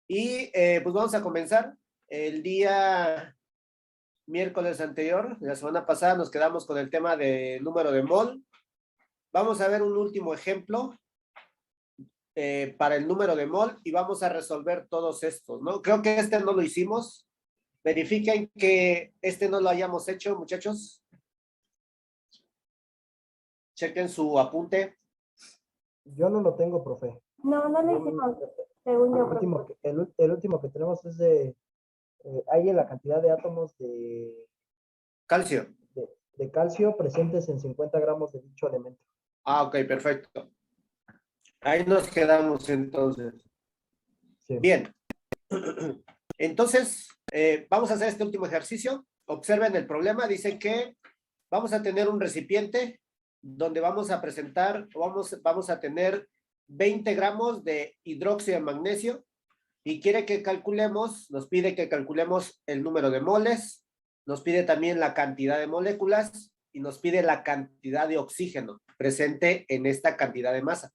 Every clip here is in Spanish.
Y pues vamos a comenzar. El día miércoles anterior, la semana pasada, nos quedamos con el tema de número de mol. Vamos a ver un último ejemplo para el número de mol y vamos a resolver todos estos, ¿no? Creo que este no lo hicimos. Verifiquen que este no lo hayamos hecho, muchachos. Chequen su apunte. Yo no lo tengo, profe. No, no lo hicimos, según yo. El último que tenemos es de, hay en la cantidad de átomos Calcio. de calcio presentes en 50 gramos de dicho elemento. Ah, ok, perfecto. Ahí nos quedamos entonces. Sí. Bien. Entonces, vamos a hacer este último ejercicio. Observen el problema. Dice que vamos a tener un recipiente donde vamos a presentar, vamos a tener 20 gramos de hidróxido de magnesio y quiere que calculemos, nos pide que calculemos el número de moles, nos pide también la cantidad de moléculas y nos pide la cantidad de oxígeno presente en esta cantidad de masa.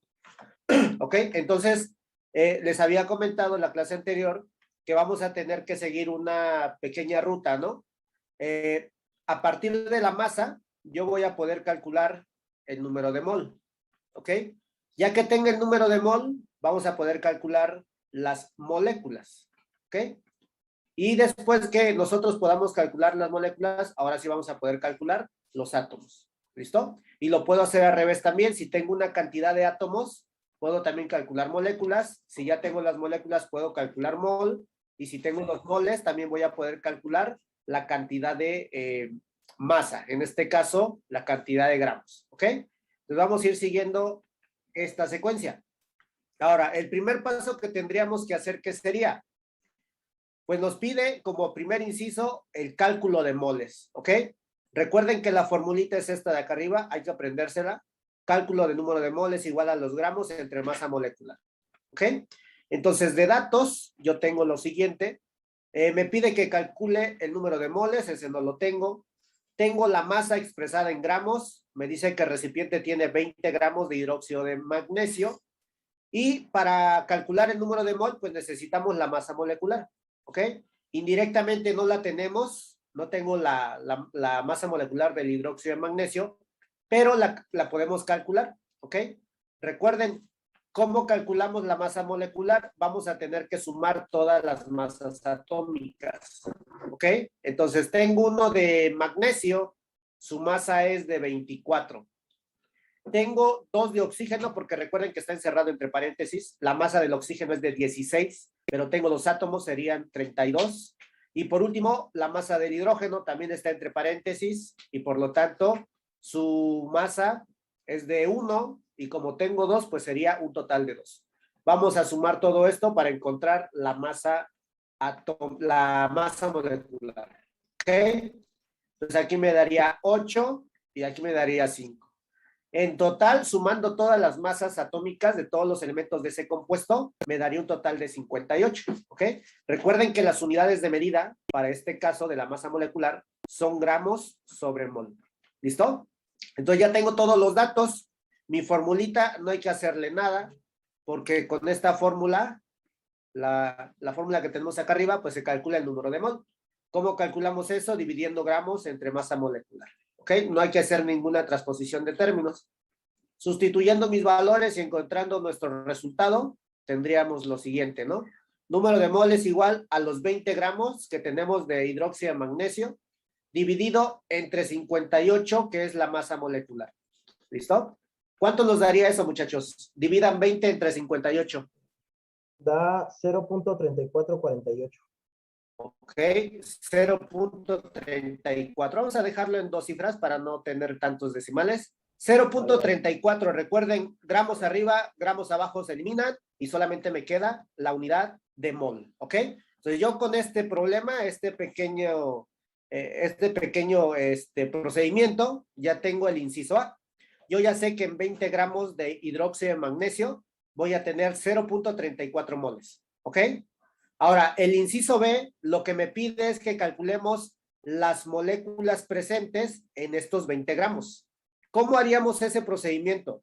¿Ok? Entonces, les había comentado en la clase anterior que vamos a tener que seguir una pequeña ruta, ¿no? A partir de la masa, yo voy a poder calcular el número de mol, ¿ok? Ya que tenga el número de mol, vamos a poder calcular las moléculas, ¿ok? Y después que nosotros podamos calcular las moléculas, ahora sí vamos a poder calcular los átomos, ¿listo? Y lo puedo hacer al revés también. Si tengo una cantidad de átomos, puedo también calcular moléculas. Si ya tengo las moléculas, puedo calcular mol. Y si tengo los moles, también voy a poder calcular la cantidad de masa. En este caso, la cantidad de gramos, ¿ok? Entonces vamos a ir siguiendo esta secuencia. Ahora, el primer paso que tendríamos que hacer, ¿qué sería? Pues nos pide como primer inciso el cálculo de moles, ¿ok? Recuerden que la formulita es esta de acá arriba, hay que aprendérsela. Cálculo de número de moles igual a los gramos entre masa molecular, ¿ok? Entonces, de datos, yo tengo lo siguiente. Me pide que calcule el número de moles, ese no lo tengo. Tengo la masa expresada en gramos, me dice que el recipiente tiene 20 gramos de hidróxido de magnesio. Y para calcular el número de mol, pues necesitamos la masa molecular, ¿ok? Indirectamente no la tenemos, no tengo la masa molecular del hidróxido de magnesio, pero la podemos calcular, ¿ok? Recuerden, ¿cómo calculamos la masa molecular? Vamos a tener que sumar todas las masas atómicas, ¿ok? Entonces tengo uno de magnesio, su masa es de 24. Tengo 2 de oxígeno, porque recuerden que está encerrado entre paréntesis. La masa del oxígeno es de 16, pero tengo los átomos, serían 32. Y por último, la masa del hidrógeno también está entre paréntesis, y por lo tanto, su masa es de 1, y como tengo 2, pues sería un total de 2. Vamos a sumar todo esto para encontrar la masa molecular. ¿Ok? Entonces aquí me daría 8 y aquí me daría 5. En total, sumando todas las masas atómicas de todos los elementos de ese compuesto, me daría un total de 58, ¿ok? Recuerden que las unidades de medida, para este caso de la masa molecular, son gramos sobre mol. ¿Listo? Entonces ya tengo todos los datos. Mi formulita, no hay que hacerle nada, porque con esta fórmula, la fórmula que tenemos acá arriba, pues se calcula el número de mol. ¿Cómo calculamos eso? Dividiendo gramos entre masa molecular. ¿Ok? No hay que hacer ninguna transposición de términos. Sustituyendo mis valores y encontrando nuestro resultado, tendríamos lo siguiente, ¿no? Número de moles igual a los 20 gramos que tenemos de hidróxido de magnesio, dividido entre 58, que es la masa molecular. ¿Listo? ¿Cuánto nos daría eso, muchachos? Dividan 20 entre 58. Da 0.3448. Ok, 0.34. Vamos a dejarlo en 2 cifras para no tener tantos decimales. 0.34. Recuerden, gramos arriba, gramos abajo se eliminan y solamente me queda la unidad de mol. ¿Ok? Entonces yo con este problema, este pequeño procedimiento, ya tengo el inciso A. Yo ya sé que en 20 gramos de hidróxido de magnesio voy a tener 0.34 moles. ¿Ok? Ahora, el inciso B, lo que me pide es que calculemos las moléculas presentes en estos 20 gramos. ¿Cómo haríamos ese procedimiento?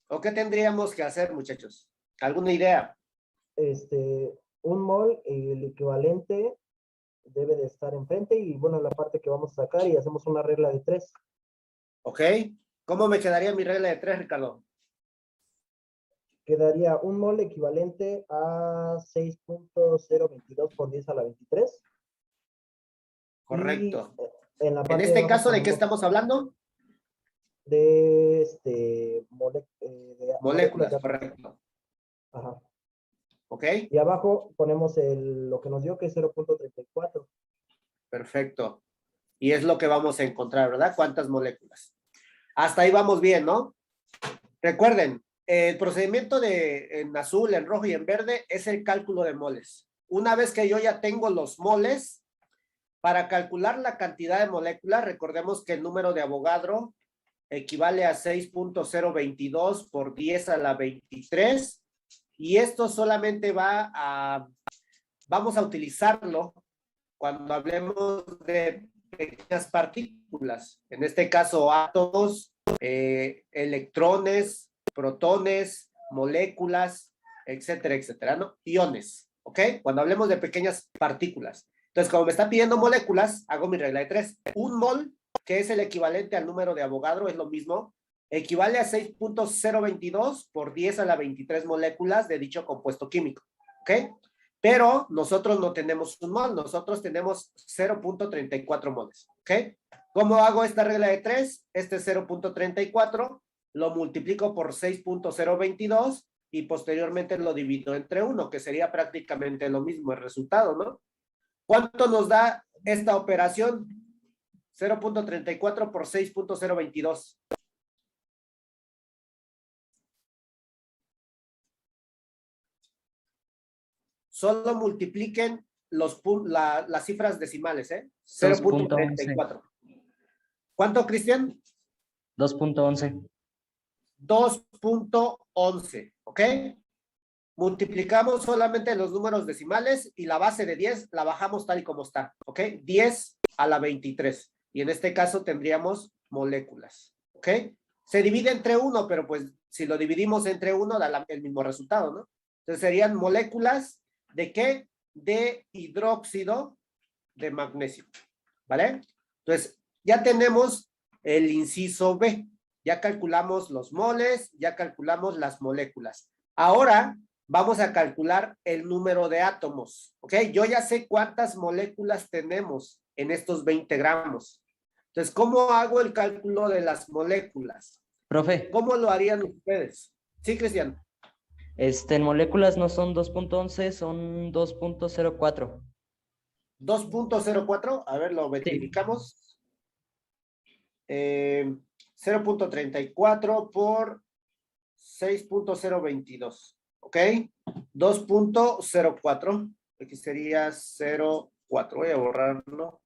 ¿O qué tendríamos que hacer, muchachos? ¿Alguna idea? un mol, el equivalente debe de estar enfrente y bueno, la parte que vamos a sacar y hacemos una regla de 3. ¿Ok? ¿Cómo me quedaría mi regla de 3, Ricardo? Quedaría un mol equivalente a 6.022 por 10 a la 23. Correcto. Y en la En parte de este abajo caso, ¿de qué ponemos estamos hablando? de, de moléculas de Moléculas, átomos. correcto. Ajá. ¿Ok? Y abajo ponemos lo que nos dio, que es 0.34. Perfecto. Y es lo que vamos a encontrar, ¿verdad? ¿Cuántas moléculas? Hasta ahí vamos bien, ¿no? Recuerden, el procedimiento en azul, en rojo y en verde es el cálculo de moles. Una vez que yo ya tengo los moles, para calcular la cantidad de moléculas, recordemos que el número de Avogadro equivale a 6.022 por 10 a la 23, y esto solamente vamos a utilizarlo cuando hablemos de pequeñas partículas, en este caso átomos, electrones, protones, moléculas, etcétera, etcétera, ¿no? Iones, ¿ok? Cuando hablemos de pequeñas partículas. Entonces, como me está pidiendo moléculas, hago mi regla de 3. Un mol, que es el equivalente al número de Avogadro, es lo mismo, equivale a 6.022 por 10 a la 23 moléculas de dicho compuesto químico, ¿ok? Pero nosotros no tenemos un mol, nosotros tenemos 0.34 moles, ¿ok? ¿Cómo hago esta regla de 3? Este 0.34 lo multiplico por 6.022 y posteriormente lo divido entre 1, que sería prácticamente lo mismo el resultado, ¿no? ¿Cuánto nos da esta operación? 0.34 por 6.022. Solo multipliquen las cifras decimales, ¿eh? 0.34. ¿Cuánto, Cristian? 2.11. 2.11, ¿ok? Multiplicamos solamente los números decimales y la base de 10 la bajamos tal y como está, ¿ok? 10 a la 23. Y en este caso tendríamos moléculas, ¿ok? Se divide entre 1, pero pues si lo dividimos entre 1 da el mismo resultado, ¿no? Entonces serían moléculas ¿de qué? De hidróxido de magnesio, ¿vale? Entonces ya tenemos el inciso B. Ya calculamos los moles, ya calculamos las moléculas. Ahora vamos a calcular el número de átomos, ¿ok? Yo ya sé cuántas moléculas tenemos en estos 20 gramos. Entonces, ¿cómo hago el cálculo de las moléculas? Profe, ¿Cómo lo harían ustedes? Sí, Cristian. en moléculas no son 2.11, son 2.04. 2.04, a ver, lo verificamos. 0.34 por 6.022, ¿ok? 2.04, aquí sería 0.4, voy a borrarlo.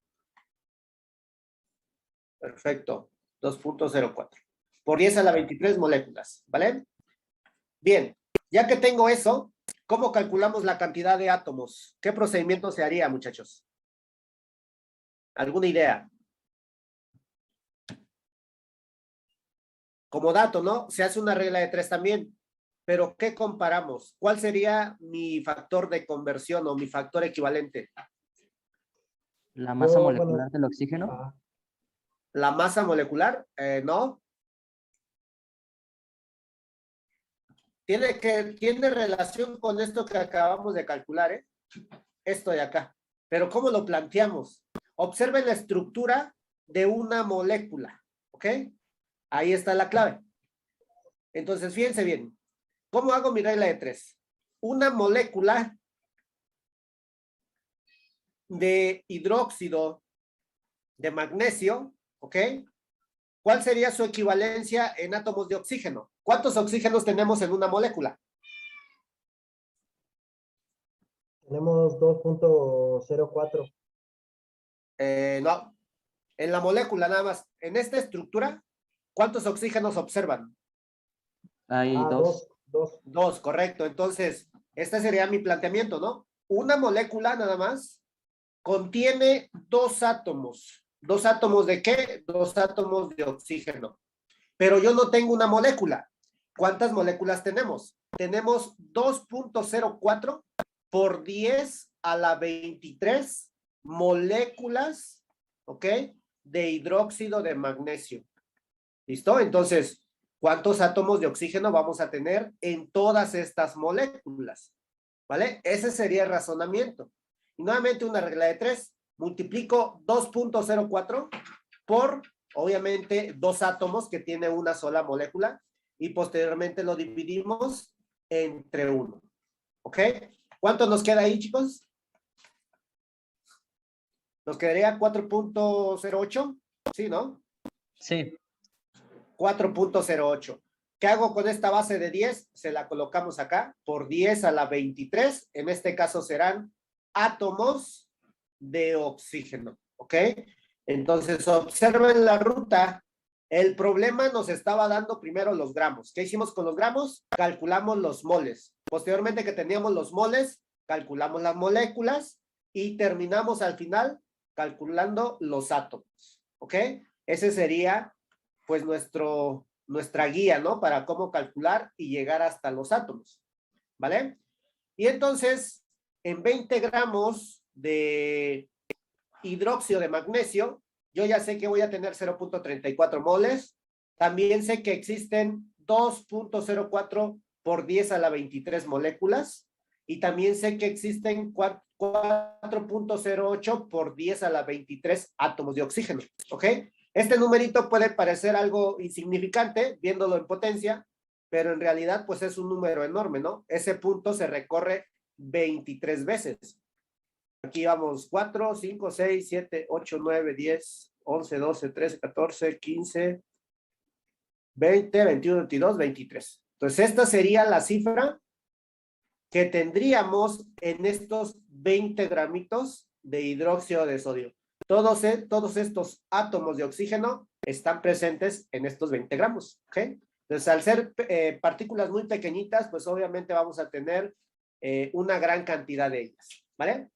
Perfecto, 2.04. Por 10 a la 23 moléculas, ¿vale? Bien, ya que tengo eso, ¿cómo calculamos la cantidad de átomos? ¿Qué procedimiento se haría, muchachos? ¿Alguna idea? Como dato, ¿no? Se hace una regla de 3 también. Pero, ¿qué comparamos? ¿Cuál sería mi factor de conversión o mi factor equivalente? La masa molecular del oxígeno. ¿La masa molecular? No. Tiene relación con esto que acabamos de calcular, ¿eh? Esto de acá. Pero ¿cómo lo planteamos? Observen la estructura de una molécula, ¿ok? Ahí está la clave. Entonces, fíjense bien. ¿Cómo hago mi regla de 3? Una molécula de hidróxido de magnesio, ¿ok? ¿Cuál sería su equivalencia en átomos de oxígeno? ¿Cuántos oxígenos tenemos en una molécula? Tenemos 2.04. No, en la molécula nada más. En esta estructura, ¿cuántos oxígenos observan? Hay dos. Dos, correcto. Entonces, este sería mi planteamiento, ¿no? Una molécula nada más contiene dos átomos. ¿Dos átomos de qué? Dos átomos de oxígeno. Pero yo no tengo una molécula. ¿Cuántas moléculas tenemos? Tenemos 2.04 por 10 a la 23 moléculas, ¿ok? De hidróxido de magnesio. ¿Listo? Entonces, ¿cuántos átomos de oxígeno vamos a tener en todas estas moléculas? ¿Vale? Ese sería el razonamiento. Y nuevamente una regla de 3. Multiplico 2.04 por, obviamente, 2 átomos que tiene una sola molécula y posteriormente lo dividimos entre 1. ¿Ok? ¿Cuánto nos queda ahí, chicos? Nos quedaría 4.08. ¿Sí, no? Sí. 4.08. ¿Qué hago con esta base de 10? Se la colocamos acá por 10 a la 23. En este caso serán átomos de oxígeno. ¿Ok? Entonces, observen la ruta. El problema nos estaba dando primero los gramos. ¿Qué hicimos con los gramos? Calculamos los moles. Posteriormente que teníamos los moles, calculamos las moléculas y terminamos al final calculando los átomos. ¿Ok? Ese sería, pues, nuestra guía, ¿no? Para cómo calcular y llegar hasta los átomos. ¿Vale? Y entonces, en 20 gramos de hidróxido de magnesio, yo ya sé que voy a tener 0.34 moles. También sé que existen 2.04 por 10 a la 23 moléculas. Y también sé que existen 4.08 por 10 a la 23 átomos de oxígeno. ¿Ok? Este numerito puede parecer algo insignificante, viéndolo en potencia, pero en realidad, pues es un número enorme, ¿no? Ese punto se recorre 23 veces. Aquí vamos 4, 5, 6, 7, 8, 9, 10, 11, 12, 13, 14, 15, 20, 21, 22, 23. Entonces, esta sería la cifra que tendríamos en estos 20 gramitos de hidróxido de sodio. Todos estos átomos de oxígeno están presentes en estos 20 gramos. ¿Ok? Entonces, al ser partículas muy pequeñitas, pues obviamente vamos a tener una gran cantidad de ellas. ¿Vale?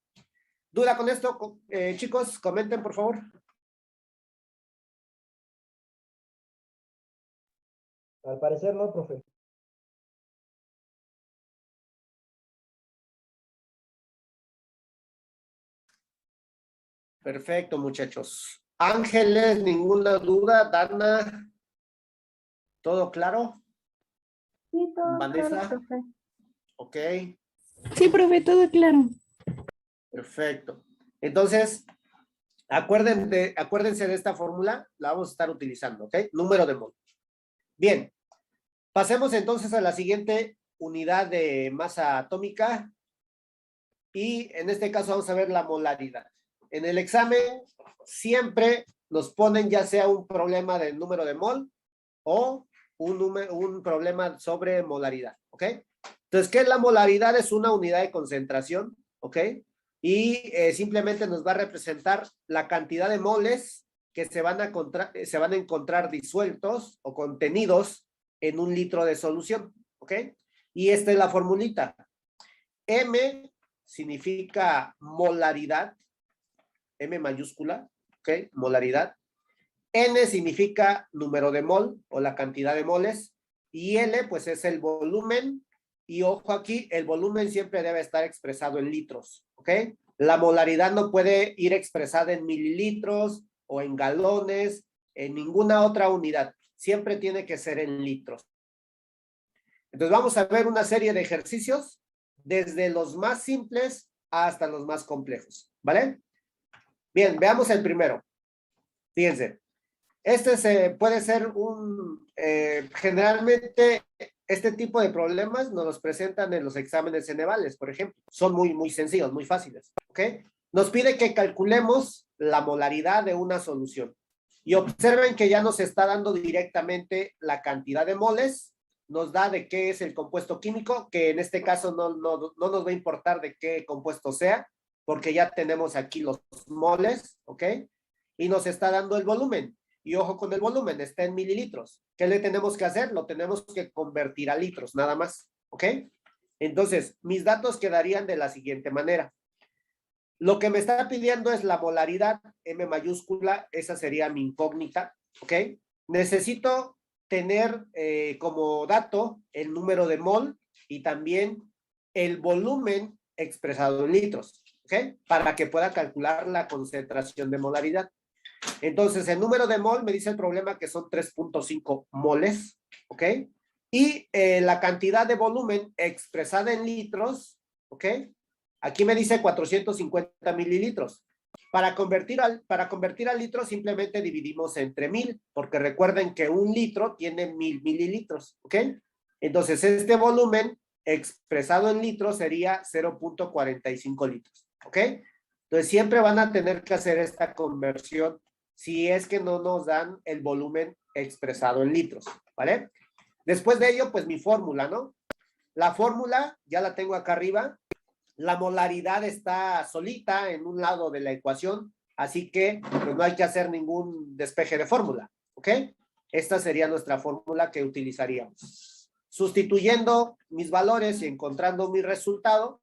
¿Duda con esto? Chicos, comenten, por favor. Al parecer no, profe. Perfecto, muchachos. Ángeles, ninguna duda. Dana, ¿todo claro? Sí, todo Vanessa. claro, profe. Ok, Sí, profe, todo claro. perfecto. Entonces, acuérdense de esta fórmula, la vamos a estar utilizando, ¿ok? Número de mol. Bien, pasemos entonces a la siguiente unidad de masa atómica y en este caso vamos a ver la molaridad. En el examen siempre nos ponen ya sea un problema del número de mol o un problema sobre molaridad, ¿ok? Entonces, ¿qué es la molaridad? Es una unidad de concentración, ¿ok? Y simplemente nos va a representar la cantidad de moles que se van a encontrar disueltos o contenidos en un litro de solución, ¿ok? Y esta es la formulita. M significa molaridad, M mayúscula, ¿ok? Molaridad. N significa número de mol o la cantidad de moles. Y L, pues es el volumen. Y ojo aquí, el volumen siempre debe estar expresado en litros, ¿ok? La molaridad no puede ir expresada en mililitros o en galones, en ninguna otra unidad. Siempre tiene que ser en litros. Entonces vamos a ver una serie de ejercicios desde los más simples hasta los más complejos, ¿vale? Bien, veamos el primero. Fíjense. Este puede ser generalmente este tipo de problemas nos los presentan en los exámenes Cenevales, por ejemplo. Son muy sencillos, muy fáciles, ¿ok? Nos pide que calculemos la molaridad de una solución. Y observen que ya nos está dando directamente la cantidad de moles, nos da de qué es el compuesto químico, que en este caso no nos va a importar de qué compuesto sea, porque ya tenemos aquí los moles, ¿ok? Y nos está dando el volumen. Y ojo con el volumen, está en mililitros. ¿Qué le tenemos que hacer? Lo tenemos que convertir a litros, nada más. ¿Ok? Entonces, mis datos quedarían de la siguiente manera. Lo que me está pidiendo es la molaridad, M mayúscula, esa sería mi incógnita. ¿Ok? Necesito tener como dato el número de mol y también el volumen expresado en litros, ¿ok? Para que pueda calcular la concentración de molaridad. Entonces, el número de mol me dice el problema que son 3.5 moles, ¿ok? Y la cantidad de volumen expresada en litros, ¿ok? Aquí me dice 450 mililitros. Para convertir al litro simplemente dividimos entre 1000, porque recuerden que un litro tiene 1000 mililitros, ¿ok? Entonces, este volumen expresado en litros sería 0.45 litros, ¿ok? Entonces, siempre van a tener que hacer esta conversión si es que no nos dan el volumen expresado en litros, ¿vale? Después de ello, pues mi fórmula, ¿no? La fórmula ya la tengo acá arriba. La molaridad está solita en un lado de la ecuación, así que pues, no hay que hacer ningún despeje de fórmula, ¿ok? Esta sería nuestra fórmula que utilizaríamos. Sustituyendo mis valores y encontrando mi resultado,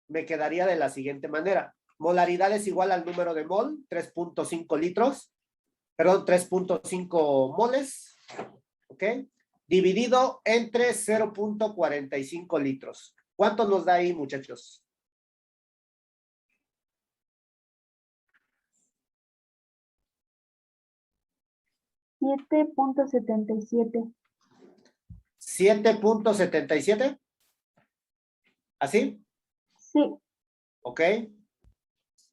me quedaría de la siguiente manera. Molaridad es igual al número de mol, 3.5 litros, perdón, 3.5 moles, ¿ok? Dividido entre 0.45 litros. ¿Cuánto nos da ahí, muchachos? $7.77. 7.77. ¿Así? Sí, ¿Ok?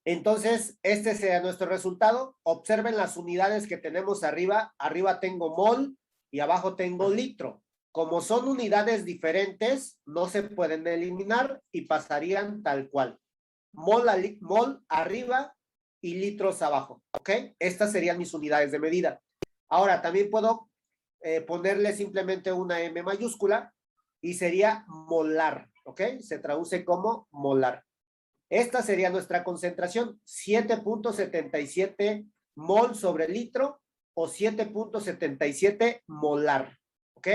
Entonces, este será nuestro resultado. Observen las unidades que tenemos arriba. Arriba tengo mol y abajo tengo litro. Como son unidades diferentes, no se pueden eliminar y pasarían tal cual. Mol arriba y litros abajo, ¿ok? Estas serían mis unidades de medida. Ahora, también puedo ponerle simplemente una M mayúscula y sería molar, ¿ok? Se traduce como molar. Esta sería nuestra concentración, 7.77 mol sobre litro o 7.77 molar, ¿ok?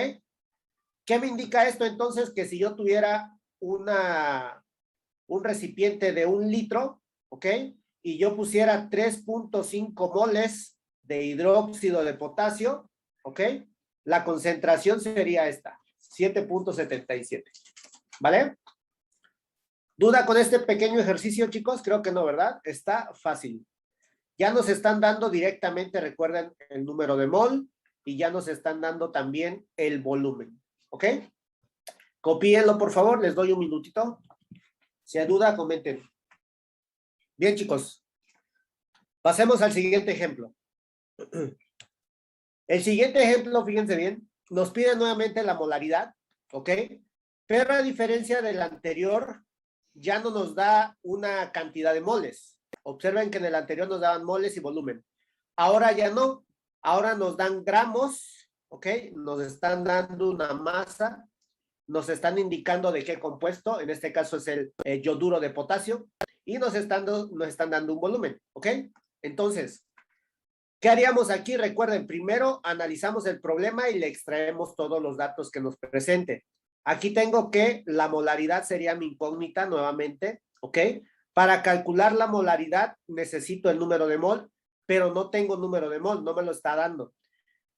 ¿Qué me indica esto entonces? Que si yo tuviera un recipiente de 1 litro, ¿ok? Y yo pusiera 3.5 moles de hidróxido de potasio, ¿ok? La concentración sería esta, 7.77, ¿vale? ¿Duda con este pequeño ejercicio, chicos? Creo que no, ¿verdad? Está fácil. Ya nos están dando directamente, recuerden, el número de mol y ya nos están dando también el volumen, ¿ok? Copíenlo, por favor, les doy un minutito. Si hay duda, comenten. Bien, chicos. Pasemos al siguiente ejemplo. El siguiente ejemplo, fíjense bien, nos pide nuevamente la molaridad, ¿ok? Pero a diferencia del anterior, ya no nos da una cantidad de moles. Observen que en el anterior nos daban moles y volumen. Ahora ya no. Ahora nos dan gramos, ¿ok? Nos están dando una masa. Nos están indicando de qué compuesto. En este caso es el yoduro de potasio. Y nos están dando un volumen, ¿ok? Entonces, ¿qué haríamos aquí? Recuerden, primero analizamos el problema y le extraemos todos los datos que nos presente. Aquí tengo que la molaridad sería mi incógnita nuevamente, ¿ok? Para calcular la molaridad necesito el número de mol, pero no tengo número de mol, no me lo está dando.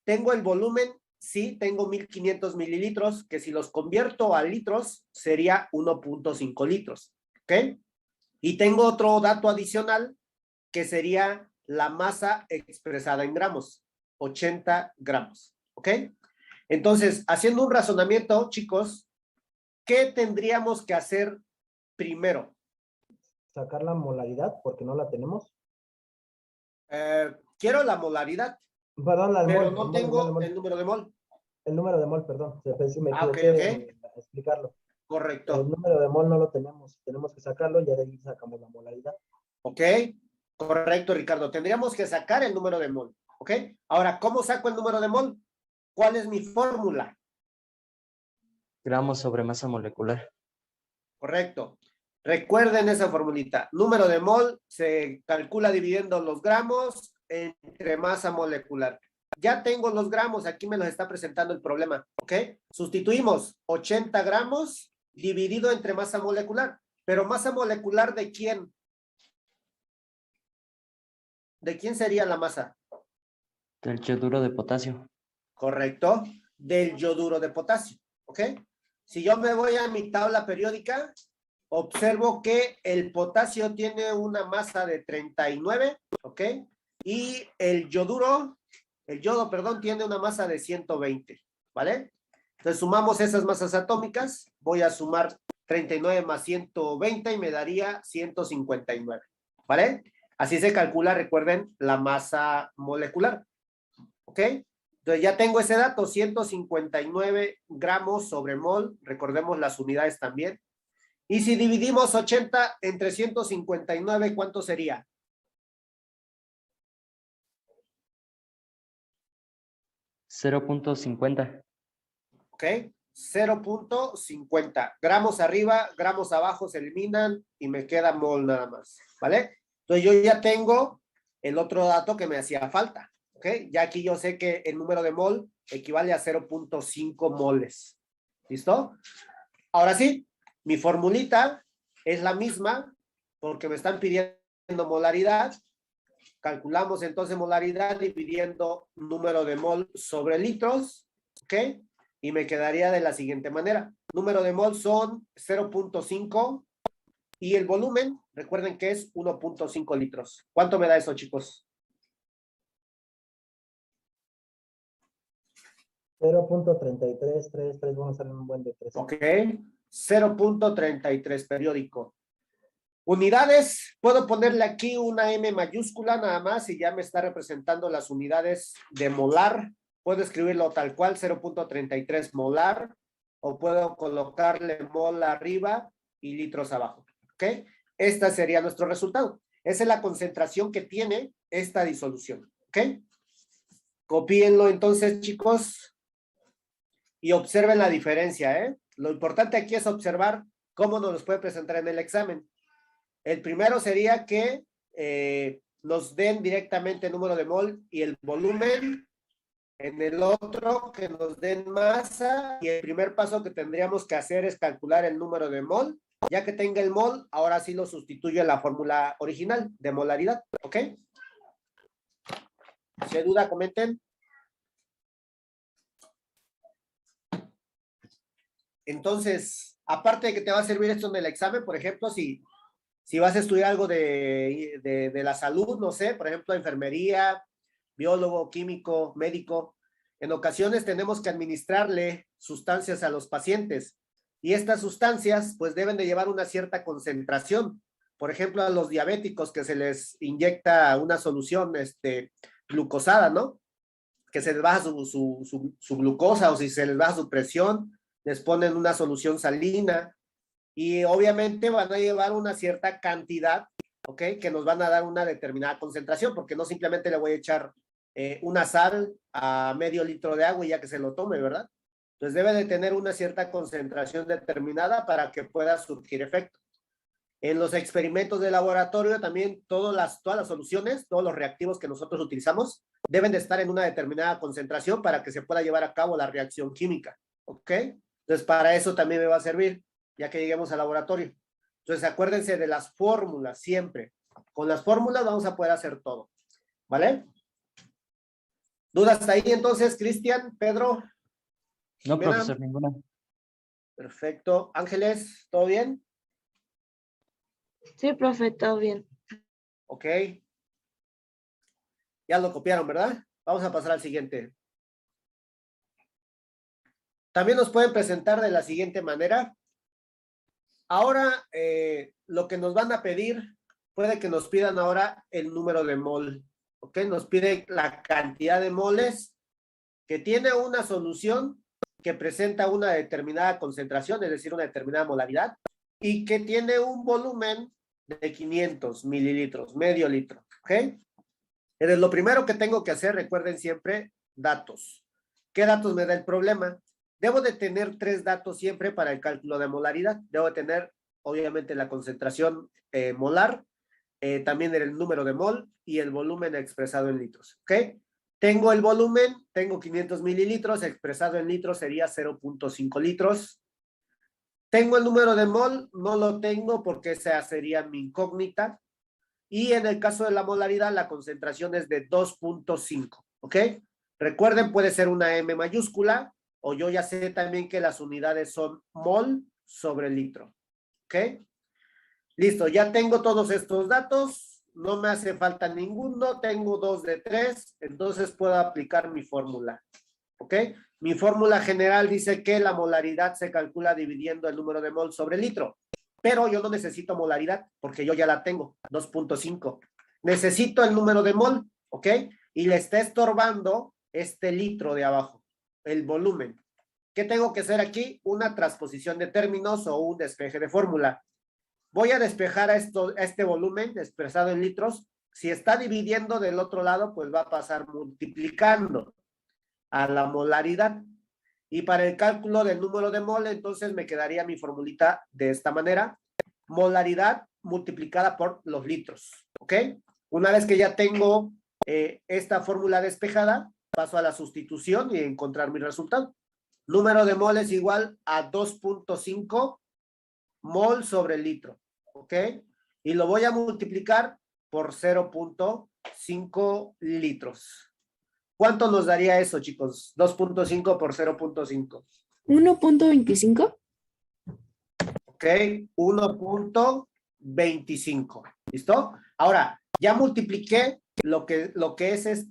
Tengo el volumen, sí, tengo 1500 mililitros, que si los convierto a litros sería 1.5 litros, ¿ok? Y tengo otro dato adicional que sería la masa expresada en gramos, 80 gramos, ¿ok? Entonces, haciendo un razonamiento, chicos, ¿qué tendríamos que hacer primero? Sacar la molaridad porque no la tenemos. Quiero la molaridad, Perdón, la pero mol, no el tengo el número de mol. El número de mol, perdón. Me Ah, ok, equivoqué ok. en explicarlo. El Correcto. número de mol no lo tenemos. Tenemos que sacarlo y ya de ahí sacamos la molaridad. Ok, correcto, Ricardo. Tendríamos que sacar el número de mol, ¿ok? Ahora, ¿cómo saco el número de mol? ¿Cuál es mi fórmula? Gramos sobre masa molecular. Correcto. Recuerden esa formulita. Número de mol se calcula dividiendo los gramos entre masa molecular. Ya tengo los gramos, aquí me los está presentando el problema, ¿ok? Sustituimos 80 gramos dividido entre masa molecular. Pero masa molecular ¿de quién? ¿De quién sería la masa? Del yoduro de potasio. Correcto. Del yoduro de potasio, ¿ok? Si yo me voy a mi tabla periódica, observo que el potasio tiene una masa de 39, ¿ok? Y el yodo, perdón, tiene una masa de 120, ¿vale? Entonces sumamos esas masas atómicas, voy a sumar 39 más 120 y me daría 159, ¿vale? Así se calcula, recuerden, la masa molecular, ¿ok? Entonces ya tengo ese dato, 159 gramos sobre mol, recordemos las unidades también. Y si dividimos 80 entre 159, ¿cuánto sería? $0.50. ¿Ok? 0.50. Gramos arriba, gramos abajo se eliminan y me queda mol nada más, ¿vale? Entonces yo ya tengo el otro dato que me hacía falta, ¿ok? Ya aquí yo sé que el número de mol equivale a 0.5 moles. ¿Listo? Ahora sí, mi formulita es la misma porque me están pidiendo molaridad. Calculamos entonces molaridad dividiendo número de mol sobre litros, ¿ok? Y me quedaría de la siguiente manera. Número de mol son 0.5 y el volumen, recuerden que es 1.5 litros. ¿Cuánto me da eso, chicos? 0.3333, vamos a hacer un buen de 3. Ok, 0.33 periódico. Unidades, puedo ponerle aquí una M mayúscula nada más y ya me está representando las unidades de molar. Puedo escribirlo tal cual, 0.33 molar, o puedo colocarle mol arriba y litros abajo, ¿ok? Este sería nuestro resultado. Esa es la concentración que tiene esta disolución, ¿ok? Copíenlo entonces, chicos, y observen la diferencia, ¿eh? Lo importante aquí es observar cómo nos los puede presentar en el examen. El primero sería que nos den directamente el número de mol y el volumen. En el otro, que nos den masa. Y el primer paso que tendríamos que hacer es calcular el número de mol. Ya que tenga el mol, ahora sí lo sustituyo en la fórmula original de molaridad. ¿Ok? Si hay duda, comenten. Entonces, aparte de que te va a servir esto en el examen, por ejemplo, si vas a estudiar algo de la salud, no sé, por ejemplo, enfermería, biólogo, químico, médico, en ocasiones tenemos que administrarle sustancias a los pacientes y estas sustancias pues deben de llevar una cierta concentración. Por ejemplo, a los diabéticos que se les inyecta una solución glucosada, ¿no? Que se les baja su glucosa o si se les baja su presión, les ponen una solución salina. Y obviamente van a llevar una cierta cantidad, ¿ok? Que nos van a dar una determinada concentración, porque no simplemente le voy a echar una sal a medio litro de agua y ya que se lo tome, ¿verdad? Entonces debe de tener una cierta concentración determinada para que pueda surgir efecto. En los experimentos de laboratorio también todas las soluciones, todos los reactivos que nosotros utilizamos deben de estar en una determinada concentración para que se pueda llevar a cabo la reacción química, ¿ok? Entonces para eso también me va a servir, ya que lleguemos al laboratorio. Entonces acuérdense de las fórmulas siempre. Con las fórmulas vamos a poder hacer todo, ¿vale? ¿Dudas hasta ahí entonces, Cristian, Pedro? No, Jimena? profesor, ninguna. Perfecto. Ángeles, ¿todo bien? Sí, profe, todo bien. Ok. Ya lo copiaron, ¿verdad? Vamos a pasar al siguiente. También nos pueden presentar de la siguiente manera. Ahora, lo que nos van a pedir, puede que nos pidan ahora el número de mol. ¿Ok? Nos pide la cantidad de moles que tiene una solución que presenta una determinada concentración, es decir, una determinada molaridad, y que tiene un volumen de 500 mililitros, medio litro. ¿Ok? Entonces, lo primero que tengo que hacer, recuerden siempre, datos. ¿Qué datos me da el problema? Debo de tener 3 datos siempre para el cálculo de molaridad. Debo de tener, obviamente, la concentración molar, también el número de mol y el volumen expresado en litros. ¿Ok? Tengo el volumen, tengo 500 mililitros, expresado en litros sería 0.5 litros. Tengo el número de mol, no lo tengo porque esa sería mi incógnita. Y en el caso de la molaridad, la concentración es de 2.5, ¿ok? Recuerden, puede ser una M mayúscula, o yo ya sé también que las unidades son mol sobre litro, ¿ok? Listo, ya tengo todos estos datos, no me hace falta ninguno, tengo 2 de 3, entonces puedo aplicar mi fórmula. ¿Ok? Mi fórmula general dice que la molaridad se calcula dividiendo el número de mol sobre el litro, pero yo no necesito molaridad porque yo ya la tengo, 2.5. Necesito el número de mol, ¿ok? Y le está estorbando este litro de abajo, el volumen. ¿Qué tengo que hacer aquí? Una transposición de términos o un despeje de fórmula. Voy a despejar a este volumen expresado en litros. Si está dividiendo del otro lado, pues va a pasar multiplicando a la molaridad. Y para el cálculo del número de mol, entonces me quedaría mi formulita de esta manera. Molaridad multiplicada por los litros. ¿Ok? Una vez que ya tengo esta fórmula despejada, paso a la sustitución y encontrar mi resultado. Número de mol es igual a 2.5 mol sobre el litro, ¿ok? Y lo voy a multiplicar por 0.5 litros. ¿Cuánto nos daría eso, chicos? 2.5 por 0.5. 1.25. Ok, 1.25. ¿Listo? Ahora, ya multipliqué lo que es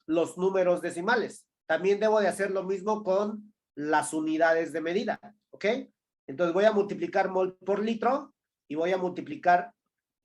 los números decimales. También debo de hacer lo mismo con las unidades de medida, ¿ok? Entonces voy a multiplicar mol por litro y voy a multiplicar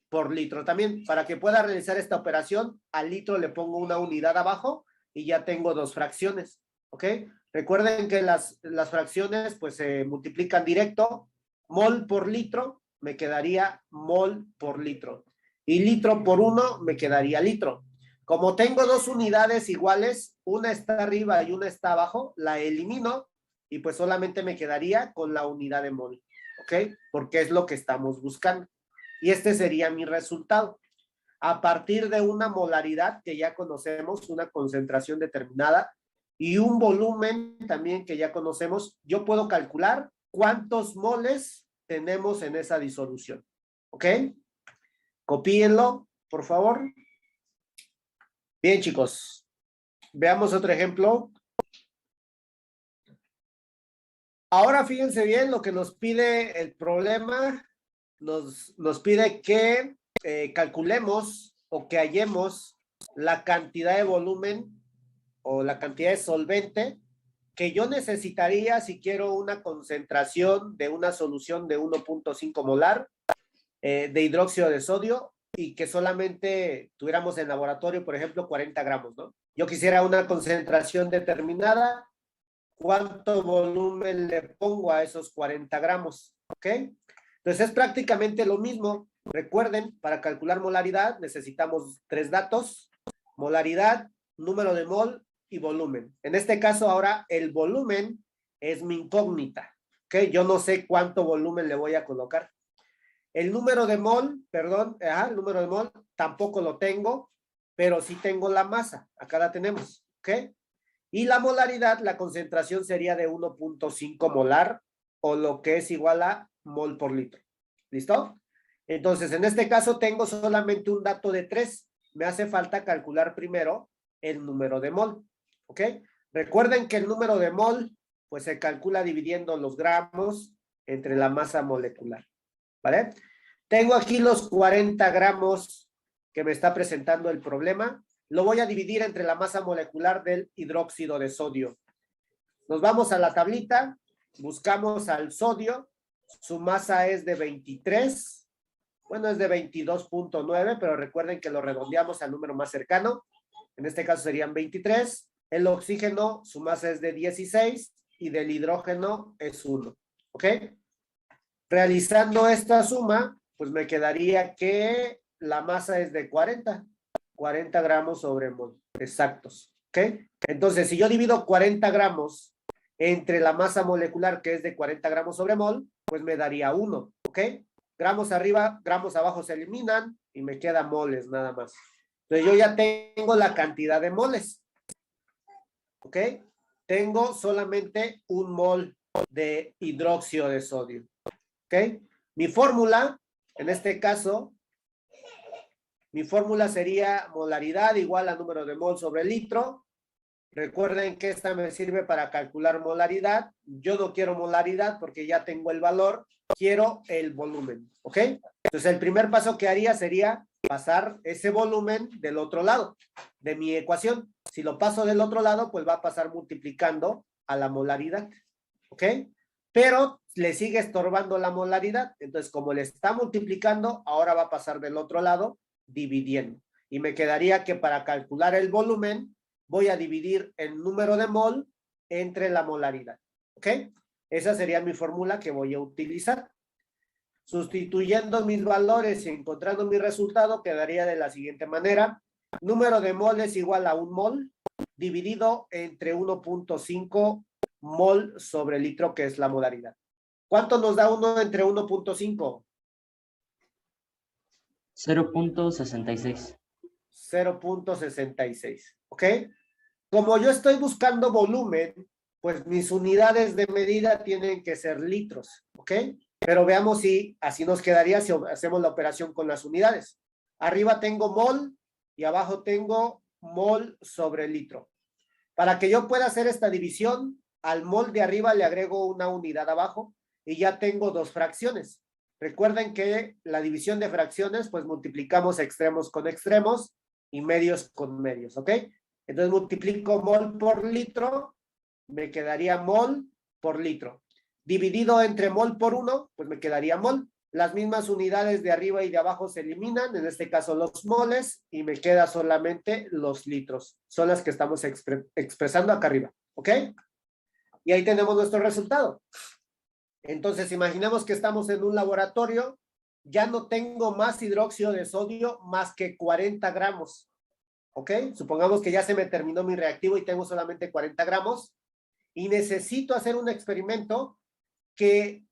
por litro también. Para que pueda realizar esta operación, al litro le pongo una unidad abajo y ya tengo dos fracciones, ¿ok? Recuerden que las fracciones pues se multiplican directo. Mol por litro me quedaría mol por litro. Y litro por 1 me quedaría litro. Como tengo dos unidades iguales, una está arriba y una está abajo, la elimino y pues solamente me quedaría con la unidad de mol, ¿ok? Porque es lo que estamos buscando. Y este sería mi resultado. A partir de una molaridad que ya conocemos, una concentración determinada y un volumen también que ya conocemos, yo puedo calcular cuántos moles tenemos en esa disolución, ¿ok? Copíenlo, por favor. Bien, chicos. Veamos otro ejemplo. Ahora fíjense bien lo que nos pide el problema. Nos pide que calculemos o que hallemos la cantidad de volumen o la cantidad de solvente que yo necesitaría si quiero una concentración de una solución de 1.5 molar de hidróxido de sodio y que solamente tuviéramos en laboratorio, por ejemplo, 40 gramos, ¿no? Yo quisiera una concentración determinada. ¿Cuánto volumen le pongo a esos 40 gramos? ¿Ok? Entonces es prácticamente lo mismo. Recuerden, para calcular molaridad necesitamos tres datos: molaridad, número de mol y volumen. En este caso ahora el volumen es mi incógnita. ¿Ok? Yo no sé cuánto volumen le voy a colocar. El número de mol, perdón, el número de mol tampoco lo tengo, pero sí tengo la masa. Acá la tenemos. ¿Ok? Y la molaridad, la concentración sería de 1.5 molar o lo que es igual a mol por litro. ¿Listo? Entonces, en este caso tengo solamente un dato de 3. Me hace falta calcular primero el número de mol. ¿Ok? Recuerden que el número de mol pues se calcula dividiendo los gramos entre la masa molecular. ¿Vale? Tengo aquí los 40 gramos que me está presentando el problema. Lo voy a dividir entre la masa molecular del hidróxido de sodio. Nos vamos a la tablita, buscamos al sodio, su masa es de 23, bueno, es de 22.9, pero recuerden que lo redondeamos al número más cercano, en este caso serían 23. El oxígeno, su masa es de 16 y del hidrógeno es 1, ¿ok? Realizando esta suma, pues me quedaría que la masa es de 40 gramos sobre mol, exactos, ¿ok? Entonces, si yo divido 40 gramos entre la masa molecular, que es de 40 gramos sobre mol, pues me daría 1, ¿ok? Gramos arriba, gramos abajo se eliminan y me queda moles nada más. Entonces, yo ya tengo la cantidad de moles, ¿ok? Tengo solamente un mol de hidróxido de sodio, ¿ok? Mi fórmula, en este caso, mi fórmula sería molaridad igual a número de mol sobre litro. Recuerden que esta me sirve para calcular molaridad. Yo no quiero molaridad porque ya tengo el valor. quiero el volumen, ¿ok? Entonces el primer paso que haría sería pasar ese volumen del otro lado de mi ecuación. Si lo paso del otro lado, pues va a pasar multiplicando a la molaridad, ¿ok? Pero le sigue estorbando la molaridad. Entonces, como le está multiplicando, ahora va a pasar del otro lado dividiendo. Y me quedaría que para calcular el volumen, voy a dividir el número de mol entre la molaridad, ¿ok? Esa sería mi fórmula que voy a utilizar. Sustituyendo mis valores y encontrando mi resultado, quedaría de la siguiente manera. Número de mol es igual a 1 mol dividido entre 1.5 mol sobre litro, que es la molaridad. ¿Cuánto nos da 1 entre 1.5? 0.66. 0.66, ¿ok? Como yo estoy buscando volumen, pues mis unidades de medida tienen que ser litros, ¿ok? Pero veamos si así nos quedaría si hacemos la operación con las unidades. Arriba tengo mol y abajo tengo mol sobre litro. Para que yo pueda hacer esta división, al mol de arriba le agrego una unidad abajo y ya tengo dos fracciones. Recuerden que la división de fracciones, pues multiplicamos extremos con extremos y medios con medios, ¿ok? Entonces multiplico mol por litro, me quedaría mol por litro. Dividido entre mol por 1, pues me quedaría mol. Las mismas unidades de arriba y de abajo se eliminan, en este caso los moles, y me queda solamente los litros. Son las que estamos expresando acá arriba, ¿ok? Y ahí tenemos nuestro resultado. Entonces, imaginemos que estamos en un laboratorio, ya no tengo más hidróxido de sodio más que 40 gramos, ¿ok? Supongamos que ya se me terminó mi reactivo y tengo solamente 40 gramos, y necesito hacer un experimento que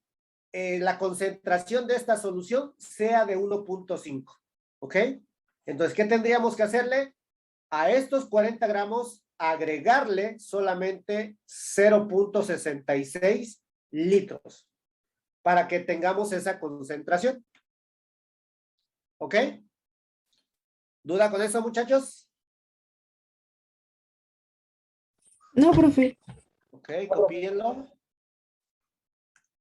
la concentración de esta solución sea de 1.5, ¿ok? Entonces, ¿qué tendríamos que hacerle? A estos 40 gramos, agregarle solamente 0.66 litros para que tengamos esa concentración. ¿Ok? ¿Duda con eso, muchachos? No, profe. Ok, copíenlo.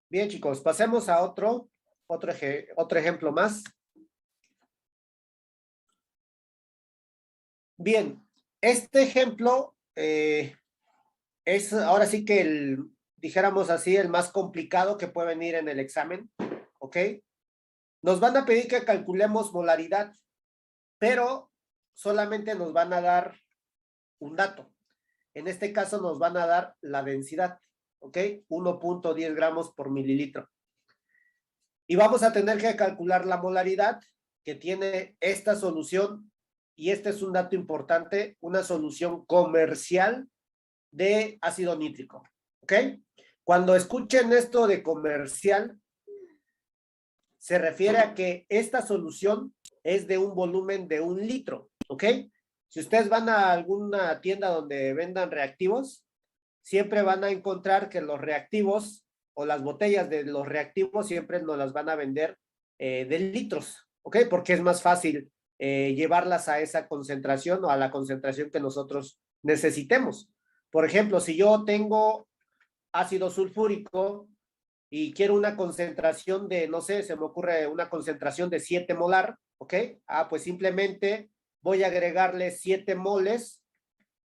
Bien, chicos, pasemos a otro ejemplo más. Bien, este ejemplo es ahora sí que dijéramos así, el más complicado que puede venir en el examen, ¿ok? Nos van a pedir que calculemos molaridad, pero solamente nos van a dar un dato. En este caso nos van a dar la densidad, ¿ok? 1.10 gramos por mililitro. Y vamos a tener que calcular la molaridad que tiene esta solución, y este es un dato importante, una solución comercial de ácido nítrico, ¿ok? Cuando escuchen esto de comercial, se refiere a que esta solución es de un volumen de 1 litro, ¿ok? Si ustedes van a alguna tienda donde vendan reactivos, siempre van a encontrar que los reactivos o las botellas de los reactivos siempre nos las van a vender de litros, ¿ok? Porque es más fácil llevarlas a esa concentración o a la concentración que nosotros necesitemos. Por ejemplo, si yo tengo ácido sulfúrico y quiero una concentración de, no sé, se me ocurre una concentración de 7 molar, ¿ok? Pues simplemente voy a agregarle 7 moles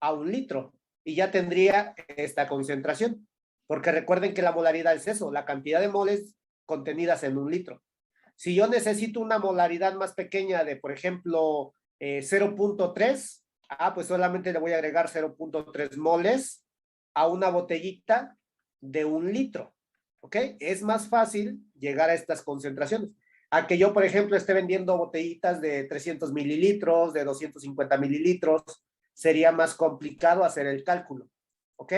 a 1 litro y ya tendría esta concentración. Porque recuerden que la molaridad es eso, la cantidad de moles contenidas en 1 litro. Si yo necesito una molaridad más pequeña de, por ejemplo, 0.3, pues solamente le voy a agregar 0.3 moles a una botellita de 1 litro, ¿ok? Es más fácil llegar a estas concentraciones. A que yo, por ejemplo, esté vendiendo botellitas de 300 mililitros, de 250 mililitros, sería más complicado hacer el cálculo, ¿ok?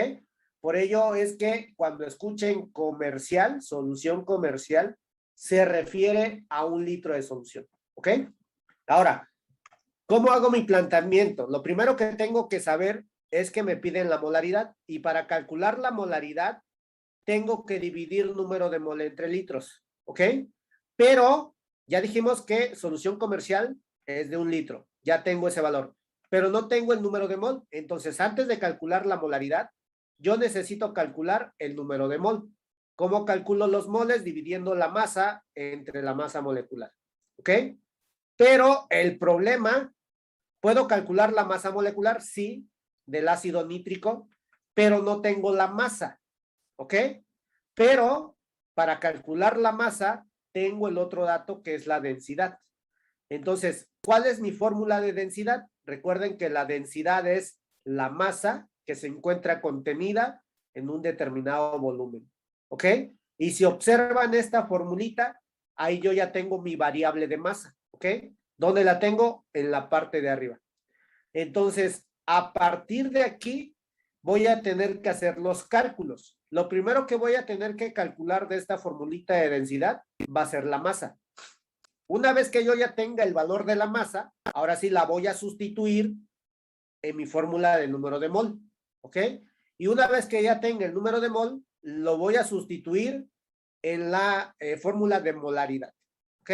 Por ello es que cuando escuchen comercial, solución comercial, se refiere a 1 litro de solución, ¿ok? Ahora, ¿cómo hago mi planteamiento? Lo primero que tengo que saber es que me piden la molaridad, y para calcular la molaridad tengo que dividir número de mol entre litros, ¿ok? Pero ya dijimos que solución comercial es de 1 litro, ya tengo ese valor, pero no tengo el número de mol. Entonces, antes de calcular la molaridad, yo necesito calcular el número de mol. ¿Cómo calculo los moles? Dividiendo la masa entre la masa molecular. ¿Ok? Pero el problema, ¿puedo calcular la masa molecular? Sí, del ácido nítrico, pero no tengo la masa. ¿Ok? Pero para calcular la masa, tengo el otro dato que es la densidad. Entonces, ¿cuál es mi fórmula de densidad? Recuerden que la densidad es la masa que se encuentra contenida en un determinado volumen. ¿Ok? Y si observan esta formulita, ahí yo ya tengo mi variable de masa. ¿Ok? ¿Dónde la tengo? En la parte de arriba. Entonces, a partir de aquí, voy a tener que hacer los cálculos. Lo primero que voy a tener que calcular de esta formulita de densidad va a ser la masa. Una vez que yo ya tenga el valor de la masa, ahora sí la voy a sustituir en mi fórmula del número de mol. ¿Ok? Y una vez que ya tenga el número de mol, lo voy a sustituir en la fórmula de molaridad. ¿Ok?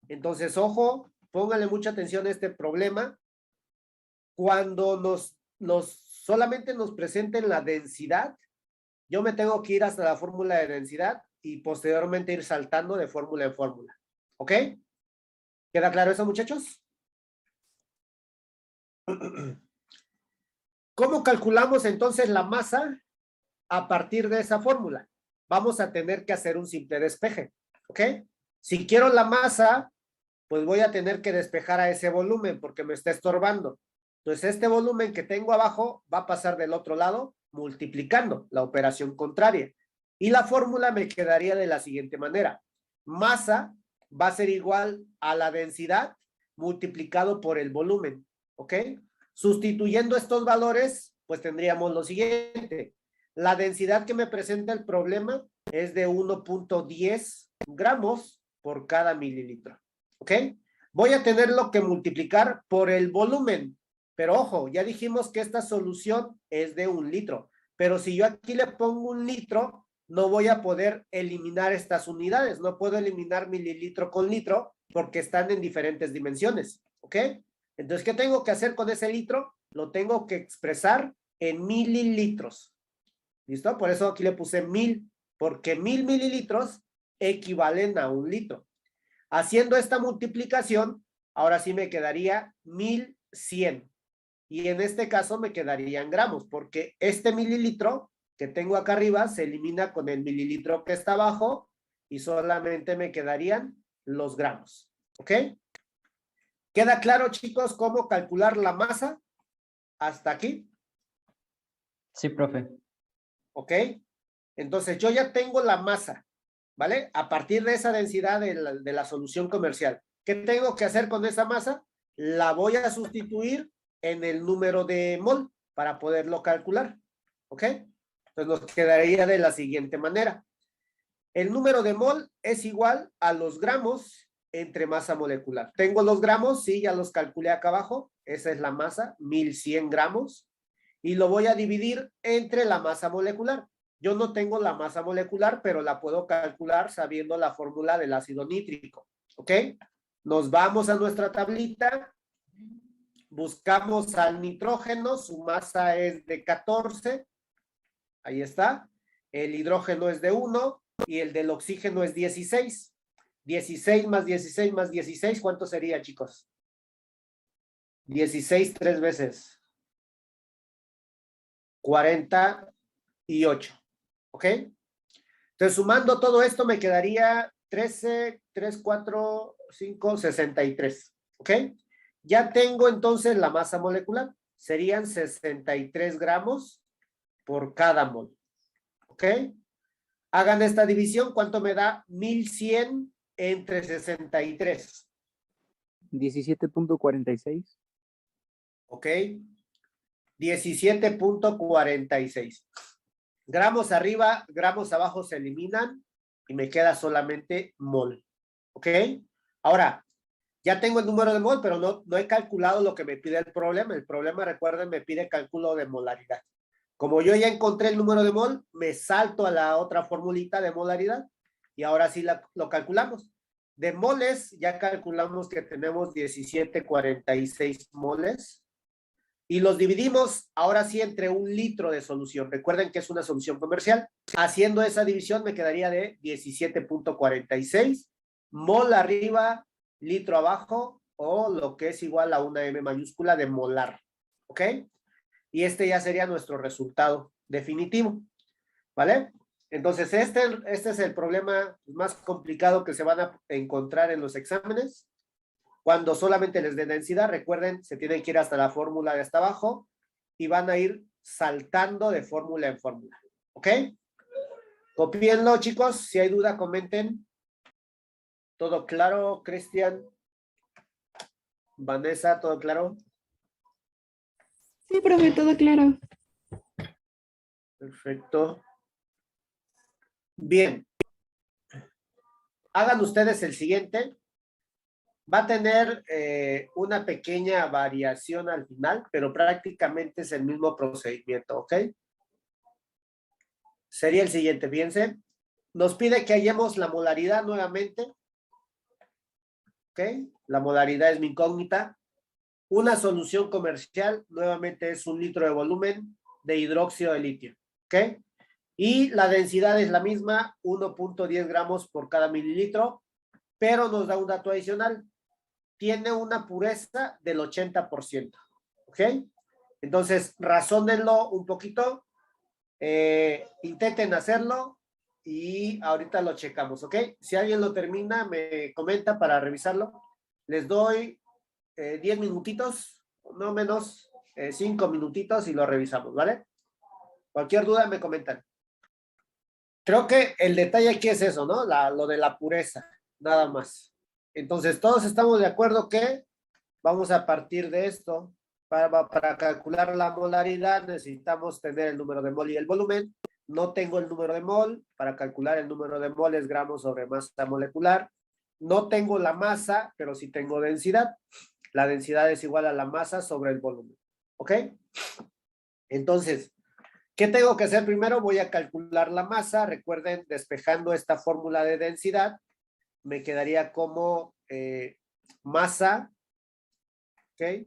Entonces, ojo, pónganle mucha atención a este problema. Cuando solamente nos presenten la densidad, yo me tengo que ir hasta la fórmula de densidad y posteriormente ir saltando de fórmula en fórmula. ¿Ok? ¿Queda claro eso, muchachos? ¿Cómo calculamos entonces la masa a partir de esa fórmula? Vamos a tener que hacer un simple despeje. ¿Ok? Si quiero la masa, pues voy a tener que despejar a ese volumen porque me está estorbando. Entonces, este volumen que tengo abajo va a pasar del otro lado multiplicando la operación contraria. Y la fórmula me quedaría de la siguiente manera. Masa va a ser igual a la densidad multiplicado por el volumen. ¿Ok? Sustituyendo estos valores, pues tendríamos lo siguiente. La densidad que me presenta el problema es de 1.10 gramos por cada mililitro. ¿Ok? Voy a tenerlo que multiplicar por el volumen. Pero ojo, ya dijimos que esta solución es de 1 litro. Pero si yo aquí le pongo 1 litro, no voy a poder eliminar estas unidades. No puedo eliminar mililitro con litro porque están en diferentes dimensiones. ¿Ok? Entonces, ¿qué tengo que hacer con ese litro? Lo tengo que expresar en mililitros. ¿Listo? Por eso aquí le puse 1000, porque 1000 mililitros equivalen a 1 litro. Haciendo esta multiplicación, ahora sí me quedaría 1100. Y en este caso me quedarían gramos, porque este mililitro que tengo acá arriba se elimina con el mililitro que está abajo y solamente me quedarían los gramos. ¿Ok? ¿Queda claro, chicos, cómo calcular la masa? ¿Hasta aquí? Sí, profe. ¿Ok? Entonces, yo ya tengo la masa, ¿vale? A partir de esa densidad de la solución comercial. ¿Qué tengo que hacer con esa masa? La voy a sustituir en el número de mol para poderlo calcular. ¿Ok? Entonces, nos quedaría de la siguiente manera. El número de mol es igual a los gramos entre masa molecular. ¿Tengo los gramos? Sí, ya los calculé acá abajo. Esa es la masa, 1100 gramos. Y lo voy a dividir entre la masa molecular. Yo no tengo la masa molecular, pero la puedo calcular sabiendo la fórmula del ácido nítrico. ¿Ok? Nos vamos a nuestra tablita. Buscamos al nitrógeno. Su masa es de 14. Ahí está. El hidrógeno es de 1 y el del oxígeno es 16. 16 más 16 más 16, ¿cuánto sería, chicos? 16 3 veces. 48. ¿Ok? Entonces, sumando todo esto, me quedaría 13, 3, 4, 5, 63. ¿Ok? Ya tengo entonces la masa molecular. Serían 63 gramos por cada mol. ¿Ok? Hagan esta división. ¿Cuánto me da? 1100 entre 63. 17.46. ¿Ok? 17.46. Gramos arriba, gramos abajo se eliminan y me queda solamente mol. ¿Ok? Ahora, ya tengo el número de mol, pero no he calculado lo que me pide el problema. El problema, recuerden, me pide cálculo de molaridad. Como yo ya encontré el número de mol, me salto a la otra formulita de molaridad y ahora sí lo calculamos. De moles, ya calculamos que tenemos 17.46 moles. Y los dividimos ahora sí entre 1 litro de solución. Recuerden que es una solución comercial. Haciendo esa división me quedaría de 17.46 mol arriba, litro abajo, o lo que es igual a una M mayúscula de molar. ¿Ok? Y este ya sería nuestro resultado definitivo. ¿Vale? Entonces, este es el problema más complicado que se van a encontrar en los exámenes. Cuando solamente les den densidad, recuerden, se tienen que ir hasta la fórmula de hasta abajo y van a ir saltando de fórmula en fórmula. ¿Ok? Copienlo, chicos. Si hay duda, comenten. ¿Todo claro, Cristian? Vanessa, ¿todo claro? Sí, profe, todo claro. Perfecto. Bien. Hagan ustedes el siguiente. Va a tener una pequeña variación al final, pero prácticamente es el mismo procedimiento, ¿ok? Sería el siguiente, fíjense. Nos pide que hallemos la molaridad nuevamente. ¿Ok? La molaridad es mi incógnita. Una solución comercial nuevamente es 1 litro de volumen de hidróxido de litio. ¿Ok? Y la densidad es la misma, 1.10 gramos por cada mililitro, pero nos da un dato adicional. Tiene una pureza del 80%. ¿Ok? Entonces, razónenlo un poquito. Intenten hacerlo y ahorita lo checamos, ¿ok? Si alguien lo termina, me comenta para revisarlo. Les doy 10 minutitos, no menos, 5 minutitos y lo revisamos, ¿vale? Cualquier duda me comentan. Creo que el detalle aquí es eso, ¿no? Lo de la pureza, nada más. Entonces, todos estamos de acuerdo que vamos a partir de esto. Para calcular la molaridad necesitamos tener el número de mol y el volumen. No tengo el número de mol. Para calcular el número de mol es gramos sobre masa molecular. No tengo la masa, pero sí tengo densidad. La densidad es igual a la masa sobre el volumen. ¿Ok? Entonces, ¿qué tengo que hacer primero? Voy a calcular la masa. Recuerden, despejando esta fórmula de densidad, me quedaría como masa. ¿Ok?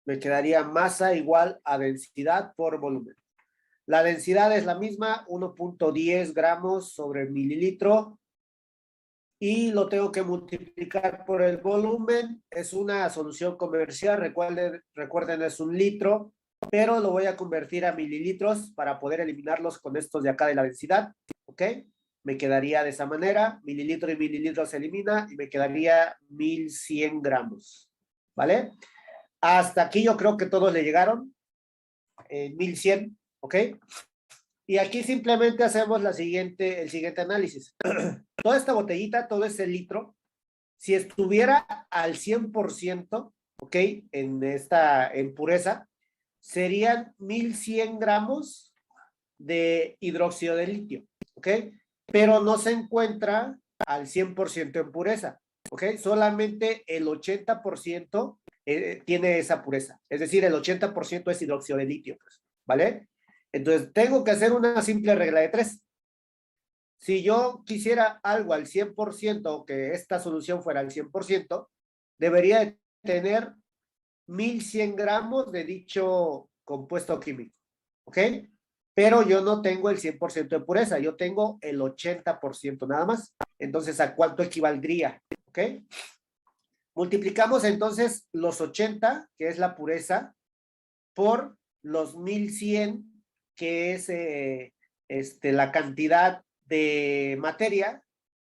Me quedaría masa igual a densidad por volumen. La densidad es la misma, 1.10 gramos sobre mililitro, y lo tengo que multiplicar por el volumen. Es una solución comercial, recuerden es 1 litro, pero lo voy a convertir a mililitros para poder eliminarlos con estos de acá de la densidad, ¿ok? Me quedaría de esa manera, mililitro y mililitro se elimina y me quedaría 1100 gramos, ¿vale? Hasta aquí yo creo que todos le llegaron, 1100, ¿ok? Y aquí simplemente hacemos el siguiente análisis. Toda esta botellita, todo ese litro, si estuviera al 100%, ¿ok? En pureza, serían 1100 gramos de hidróxido de litio, ¿ok? Pero no se encuentra al 100% en pureza, ¿ok? Solamente el 80% tiene esa pureza. Es decir, el 80% es hidróxido de litio, pues, ¿vale? Entonces, tengo que hacer una simple regla de 3. Si yo quisiera algo al 100%, que esta solución fuera al 100%, debería de tener 1100 gramos de dicho compuesto químico, ¿ok? Pero yo no tengo el 100% de pureza, yo tengo el 80% nada más. Entonces, ¿a cuánto equivaldría? ¿Ok? Multiplicamos entonces los 80, que es la pureza, por los 1100, que es la cantidad de materia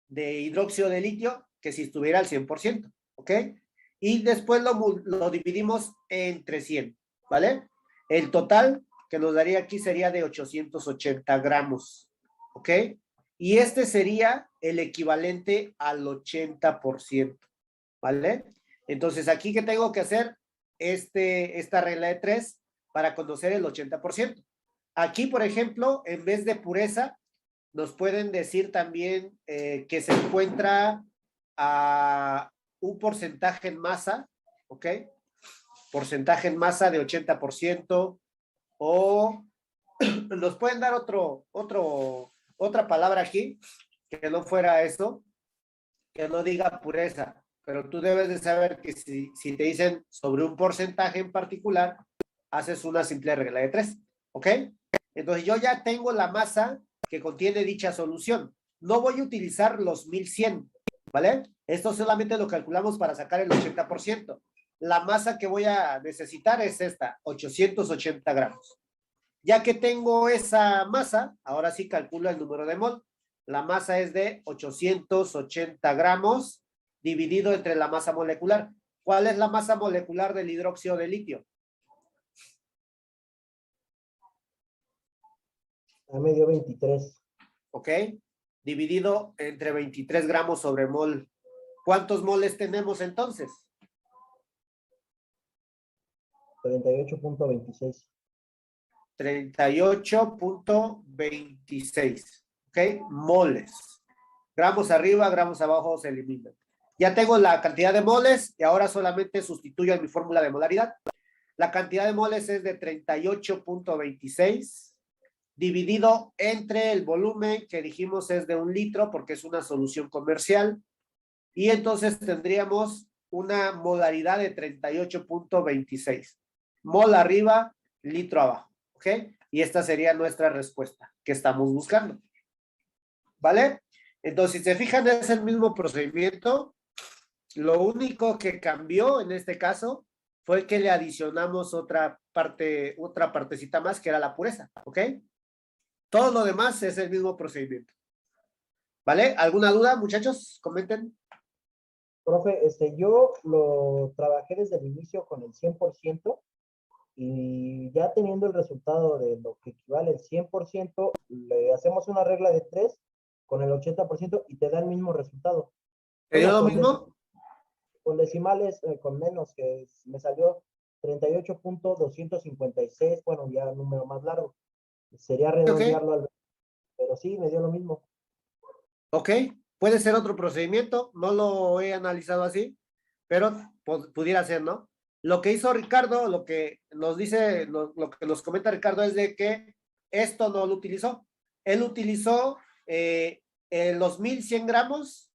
de hidróxido de litio, que si estuviera al 100%, ¿ok? Y después lo dividimos entre 100, ¿vale? El total que nos daría aquí sería de 880 gramos, ¿ok? Y este sería el equivalente al 80%, ¿vale? Entonces, aquí, ¿qué tengo que hacer? Esta regla de 3 para conocer el 80%. Aquí, por ejemplo, en vez de pureza, nos pueden decir también que se encuentra a un porcentaje en masa, ¿ok? Porcentaje en masa de 80%, o nos pueden dar otra palabra aquí, que no fuera eso, que no diga pureza. pero tú debes de saber que si te dicen sobre un porcentaje en particular, haces una simple regla de 3, ¿ok? Entonces yo ya tengo la masa que contiene dicha solución. No voy a utilizar los 1100, ¿vale? Esto solamente lo calculamos para sacar el 80%. La masa que voy a necesitar es esta, 880 gramos. Ya que tengo esa masa, ahora sí calculo el número de mol. La masa es de 880 gramos dividido entre la masa molecular. ¿Cuál es la masa molecular del hidróxido de litio? A me dio 23. ¿Ok? Dividido entre 23 gramos sobre mol. ¿Cuántos moles tenemos entonces? 38.26. 38.26. ¿Ok? Moles. Gramos arriba, gramos abajo se eliminan. Ya tengo la cantidad de moles y ahora solamente sustituyo en mi fórmula de molaridad. La cantidad de moles es de 38.26 dividido entre el volumen que dijimos es de 1 litro porque es una solución comercial. Y entonces tendríamos una molaridad de 38.26. Mol arriba, litro abajo. ¿Ok? Y esta sería nuestra respuesta que estamos buscando. ¿Vale? Entonces, si se fijan, es el mismo procedimiento. Lo único que cambió en este caso fue que le adicionamos otra partecita más que era la pureza. ¿Ok? Todo lo demás es el mismo procedimiento. ¿Vale? ¿Alguna duda, muchachos? Comenten. Profe, yo lo trabajé desde el inicio con el 100%. Y ya teniendo el resultado de lo que equivale el 100%, le hacemos una regla de 3 con el 80% y te da el mismo resultado. ¿Te dio lo Con mismo? Con decimales, con menos, que me salió 38.256, bueno, ya un número más largo. Sería redondearlo al... Pero sí, me dio lo mismo. Ok, puede ser otro procedimiento, no lo he analizado así, pero pudiera ser, ¿no? Lo que hizo Ricardo, lo que nos dice, lo que nos comenta Ricardo es de que esto no lo utilizó. Él utilizó los 1100 gramos,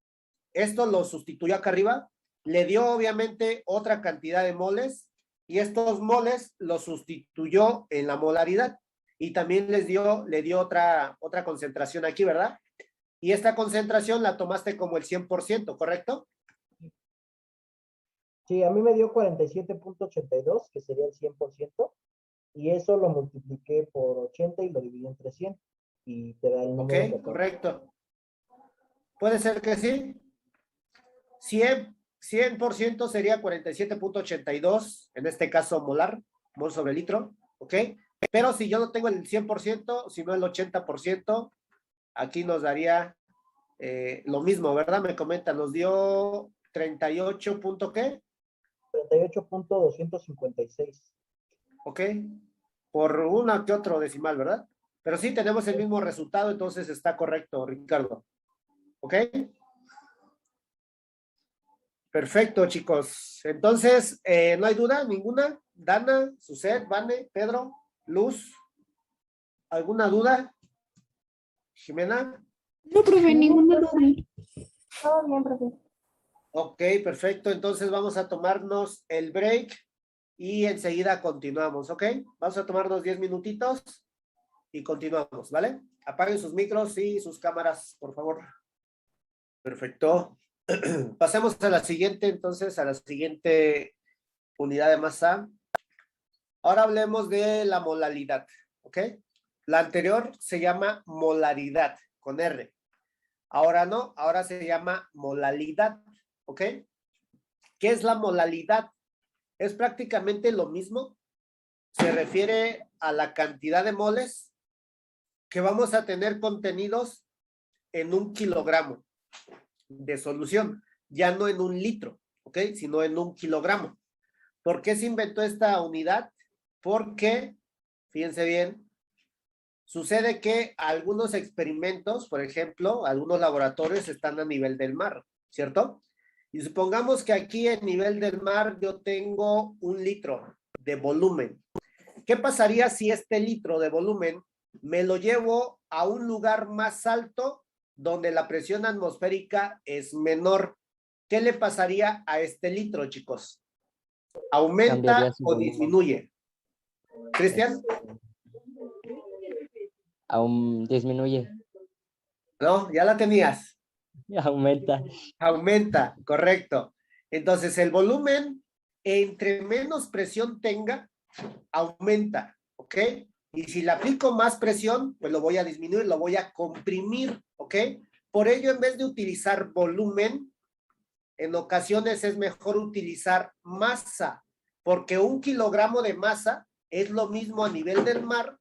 esto lo sustituyó acá arriba, le dio obviamente otra cantidad de moles y estos moles los sustituyó en la molaridad y también le dio otra concentración aquí, ¿verdad? Y esta concentración la tomaste como el 100%, ¿correcto? Sí, a mí me dio 47.82, que sería el 100%, y eso lo multipliqué por 80 y lo dividí entre 100, y te da el número. Ok, correcto. Puede ser que sí. 100% sería 47.82, en este caso molar, mol sobre litro, ¿ok? Pero si yo no tengo el 100%, sino el 80%, aquí nos daría lo mismo, ¿verdad? Me comentan, nos dio 38. ¿Qué? 38.256. ¿Ok? Por una que otro decimal, ¿verdad? Pero sí tenemos el mismo resultado, entonces está correcto, Ricardo. ¿Ok? Perfecto, chicos. Entonces, ¿no hay duda ninguna? Dana, Suset, Vane, Pedro, Luz. ¿Alguna duda? Jimena. No, profe, ninguna duda. Todo bien, profe. Ok, perfecto. Entonces vamos a tomarnos el break y enseguida continuamos, ¿ok? Vamos a tomarnos 10 minutitos y continuamos, ¿vale? Apaguen sus micros y sus cámaras, por favor. Perfecto. Pasemos a la siguiente, entonces, a la siguiente unidad de masa. Ahora hablemos de la molaridad, ¿ok? La anterior se llama molaridad, con R. Ahora no, ahora se llama molalidad, ¿ok? ¿Qué es la molalidad? Es prácticamente lo mismo. Se refiere a la cantidad de moles que vamos a tener contenidos en 1 kilogramo de solución, ya no en 1 litro, ¿ok? Sino en 1 kilogramo. ¿Por qué se inventó esta unidad? Porque, fíjense bien, sucede que algunos experimentos, por ejemplo, algunos laboratorios están a nivel del mar, ¿cierto? Y supongamos que aquí en nivel del mar yo tengo 1 litro de volumen. ¿Qué pasaría si este litro de volumen me lo llevo a un lugar más alto donde la presión atmosférica es menor? ¿qué le pasaría a este litro, chicos? ¿Aumenta Cambiaría su o volumen. disminuye? ¿Cristian? Aún disminuye. No, ya la tenías. Aumenta. Aumenta, correcto. Entonces, el volumen, entre menos presión tenga, aumenta, ¿ok? Y si le aplico más presión, pues lo voy a disminuir, lo voy a comprimir, ¿ok? Por ello, en vez de utilizar volumen, en ocasiones es mejor utilizar masa, porque 1 kilogramo de masa es lo mismo a nivel del mar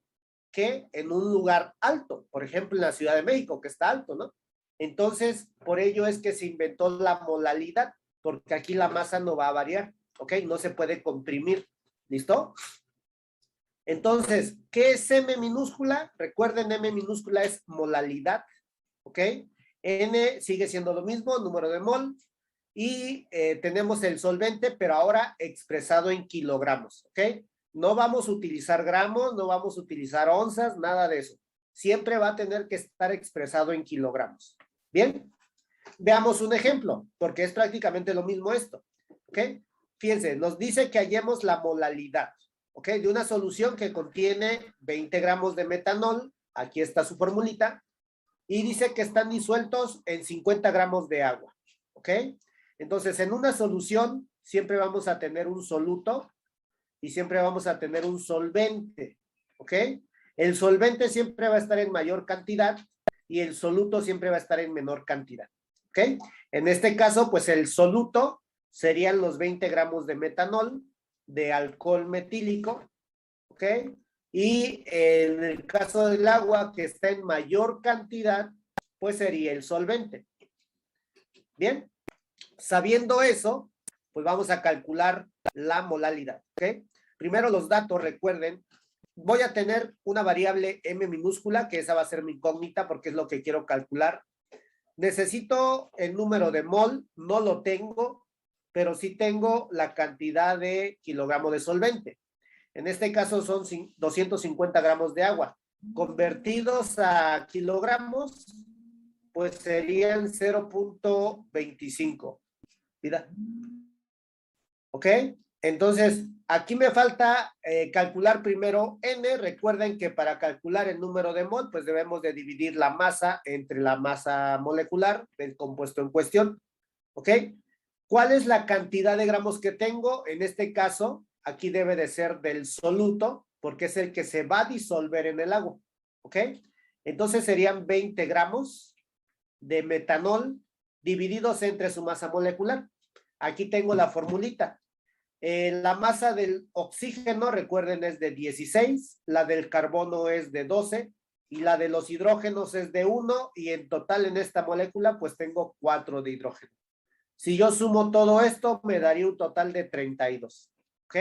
que en un lugar alto, por ejemplo, en la Ciudad de México, que está alto, ¿no? Entonces, por ello es que se inventó la molalidad, porque aquí la masa no va a variar, ¿ok? No se puede comprimir, ¿listo? Entonces, ¿qué es M minúscula? Recuerden, M minúscula es molalidad, ¿ok? N sigue siendo lo mismo, número de mol, y tenemos el solvente, pero ahora expresado en kilogramos, ¿ok? No vamos a utilizar gramos, no vamos a utilizar onzas, nada de eso. Siempre va a tener que estar expresado en kilogramos. ¿Bien? Veamos un ejemplo, porque es prácticamente lo mismo esto, ¿ok? Fíjense, nos dice que hallemos la molalidad, ¿ok? De una solución que contiene 20 gramos de metanol, aquí está su formulita, y dice que están disueltos en 50 gramos de agua, ¿ok? Entonces, en una solución siempre vamos a tener un soluto y siempre vamos a tener un solvente, ¿ok? El solvente siempre va a estar en mayor cantidad y el soluto siempre va a estar en menor cantidad, ¿ok? En este caso, pues el soluto serían los 20 gramos de metanol, de alcohol metílico, ¿ok? Y en el caso del agua, que está en mayor cantidad, pues sería el solvente. Bien, sabiendo eso, pues vamos a calcular la molalidad, ¿ok? Primero los datos, recuerden, voy a tener una variable M minúscula, que esa va a ser mi incógnita porque es lo que quiero calcular. Necesito el número de mol, no lo tengo, pero sí tengo la cantidad de kilogramo de solvente. En este caso son 250 gramos de agua. Convertidos a kilogramos, pues serían 0.25. Mira. ¿Ok? Entonces, aquí me falta calcular primero N. Recuerden que para calcular el número de mol, pues debemos de dividir la masa entre la masa molecular del compuesto en cuestión. ¿Ok? ¿Cuál es la cantidad de gramos que tengo? En este caso, aquí debe de ser del soluto, porque es el que se va a disolver en el agua. ¿Ok? Entonces serían 20 gramos de metanol divididos entre su masa molecular. Aquí tengo la formulita. La masa del oxígeno, recuerden, es de 16, la del carbono es de 12 y la de los hidrógenos es de 1 y en total en esta molécula pues tengo 4 de hidrógeno. Si yo sumo todo esto me daría un total de 32, ¿ok?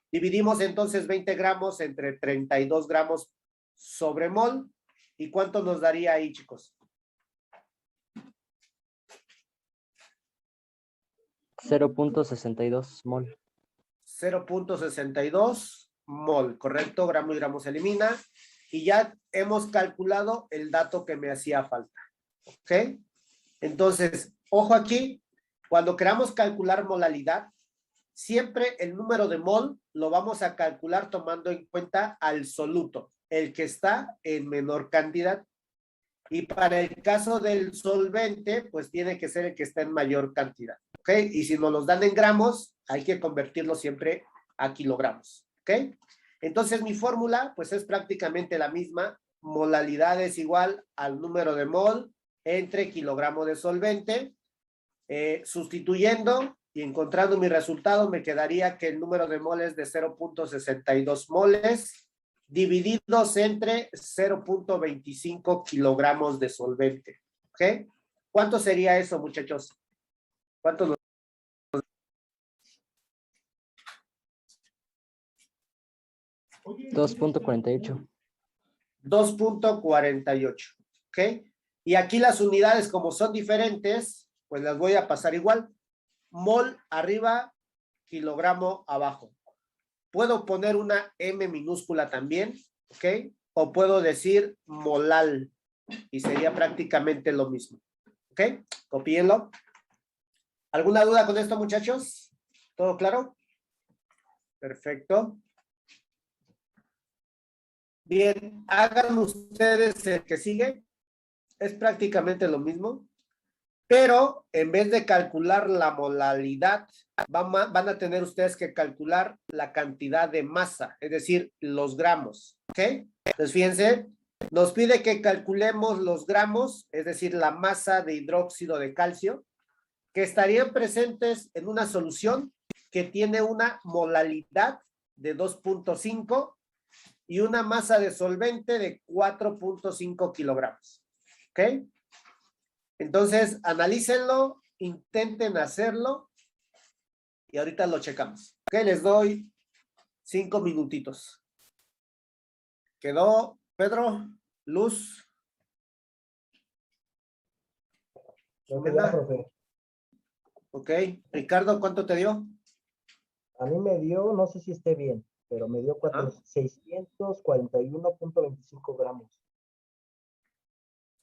Dividimos entonces 20 gramos entre 32 gramos sobre mol. ¿Y cuánto nos daría ahí, chicos? 0.62 mol. 0.62 mol, correcto, gramo y gramo se elimina. Y ya hemos calculado el dato que me hacía falta, ¿ok? Entonces, ojo aquí, cuando queramos calcular molalidad, siempre el número de mol lo vamos a calcular tomando en cuenta al soluto, el que está en menor cantidad. Y para el caso del solvente, pues tiene que ser el que está en mayor cantidad, ¿ok? Y si nos los dan en gramos, hay que convertirlo siempre a kilogramos, ¿ok? Entonces mi fórmula, pues es prácticamente la misma. Molalidad es igual al número de mol entre kilogramo de solvente. Sustituyendo y encontrando mi resultado, me quedaría que el número de moles de 0.62 moles divididos entre 0.25 kilogramos de solvente. ¿Ok? ¿Cuánto sería eso, muchachos? ¿Cuánto nos... 2.48. 2.48. ¿Ok? Y aquí las unidades, como son diferentes, pues las voy a pasar igual. Mol arriba, kilogramo abajo. Puedo poner una M minúscula también, ¿ok? O puedo decir molal y sería prácticamente lo mismo, ¿ok? Copíenlo. ¿Alguna duda con esto, muchachos? ¿Todo claro? Perfecto. Bien, hagan ustedes el que sigue. Es prácticamente lo mismo, pero en vez de calcular la molalidad, van a tener ustedes que calcular la cantidad de masa, es decir, los gramos, ¿ok? Entonces, fíjense, nos pide que calculemos los gramos, es decir, la masa de hidróxido de calcio, que estarían presentes en una solución que tiene una molalidad de 2.5 y una masa de solvente de 4.5 kilogramos. ¿Ok? Entonces, analícenlo, intenten hacerlo y ahorita lo checamos. ¿Ok? Les doy 5 minutitos. ¿Quedó Pedro? Luz. Creo que ya, profe. Ok. Ricardo, ¿cuánto te dio? A mí me dio, no sé si esté bien, pero me dio 641.25 gramos.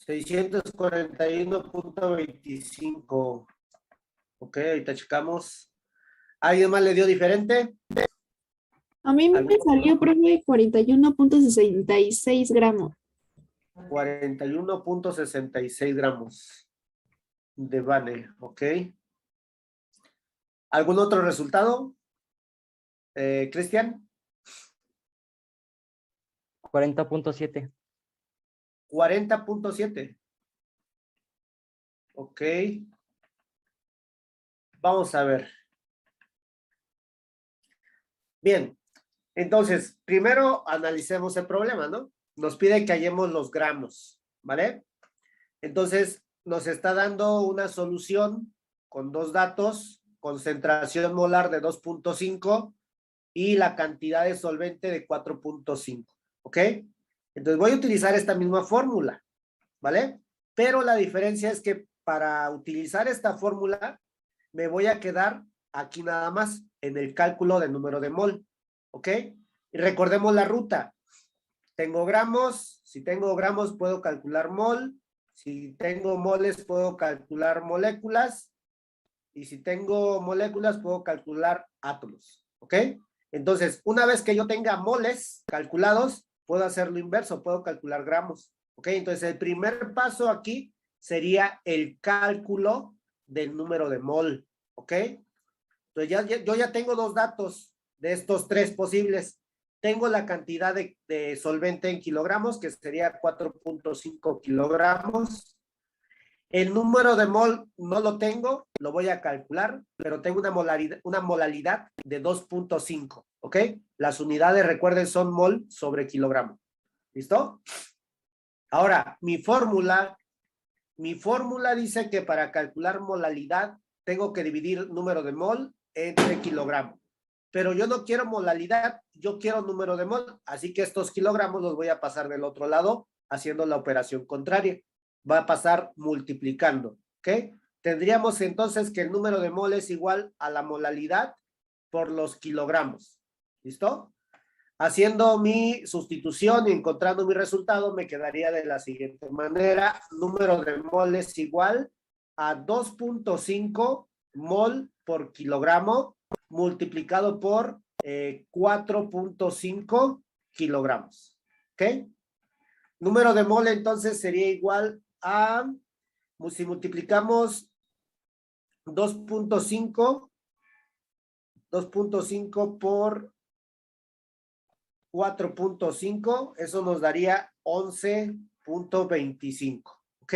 641.25. Ok, ahorita checamos. ¿Alguien más le dio diferente? A mí me salió, profe, 41.66 gramos. 41.66 gramos de Vane, ok. ¿Algún otro resultado? Cristian. 40.7. 40.7. Ok. Vamos a ver. Bien. Entonces, primero analicemos el problema, ¿no? Nos pide que hallemos los gramos, ¿vale? Entonces, nos está dando una solución con dos datos, concentración molar de 2.5 y la cantidad de solvente de 4.5, ¿ok? Entonces, voy a utilizar esta misma fórmula, ¿vale? Pero la diferencia es que para utilizar esta fórmula, me voy a quedar aquí nada más en el cálculo del número de mol, ¿ok? Y recordemos la ruta. Tengo gramos, si tengo gramos puedo calcular mol, si tengo moles puedo calcular moléculas, y si tengo moléculas puedo calcular átomos, ¿ok? Entonces, una vez que yo tenga moles calculados, puedo hacer lo inverso, puedo calcular gramos, ¿ok? Entonces, el primer paso aquí sería el cálculo del número de mol, ¿ok? Entonces, yo ya tengo dos datos de estos tres posibles. Tengo la cantidad de solvente en kilogramos, que sería 4.5 kilogramos. El número de mol no lo tengo, lo voy a calcular, pero tengo una molalidad de 2.5, ¿ok? Las unidades, recuerden, son mol sobre kilogramo. ¿Listo? Ahora, mi fórmula dice que para calcular molalidad tengo que dividir número de mol entre kilogramo. Pero yo no quiero molalidad, yo quiero número de mol, así que estos kilogramos los voy a pasar del otro lado haciendo la operación contraria. Va a pasar multiplicando, ¿ok? Tendríamos entonces que el número de mol es igual a la molalidad por los kilogramos. ¿Listo? Haciendo mi sustitución y encontrando mi resultado, me quedaría de la siguiente manera. Número de mol es igual a 2.5 mol por kilogramo multiplicado por 4.5 kilogramos. ¿Ok? Número de mol entonces sería igual a, si multiplicamos 2.5 por 4.5, eso nos daría 11.25, ¿ok?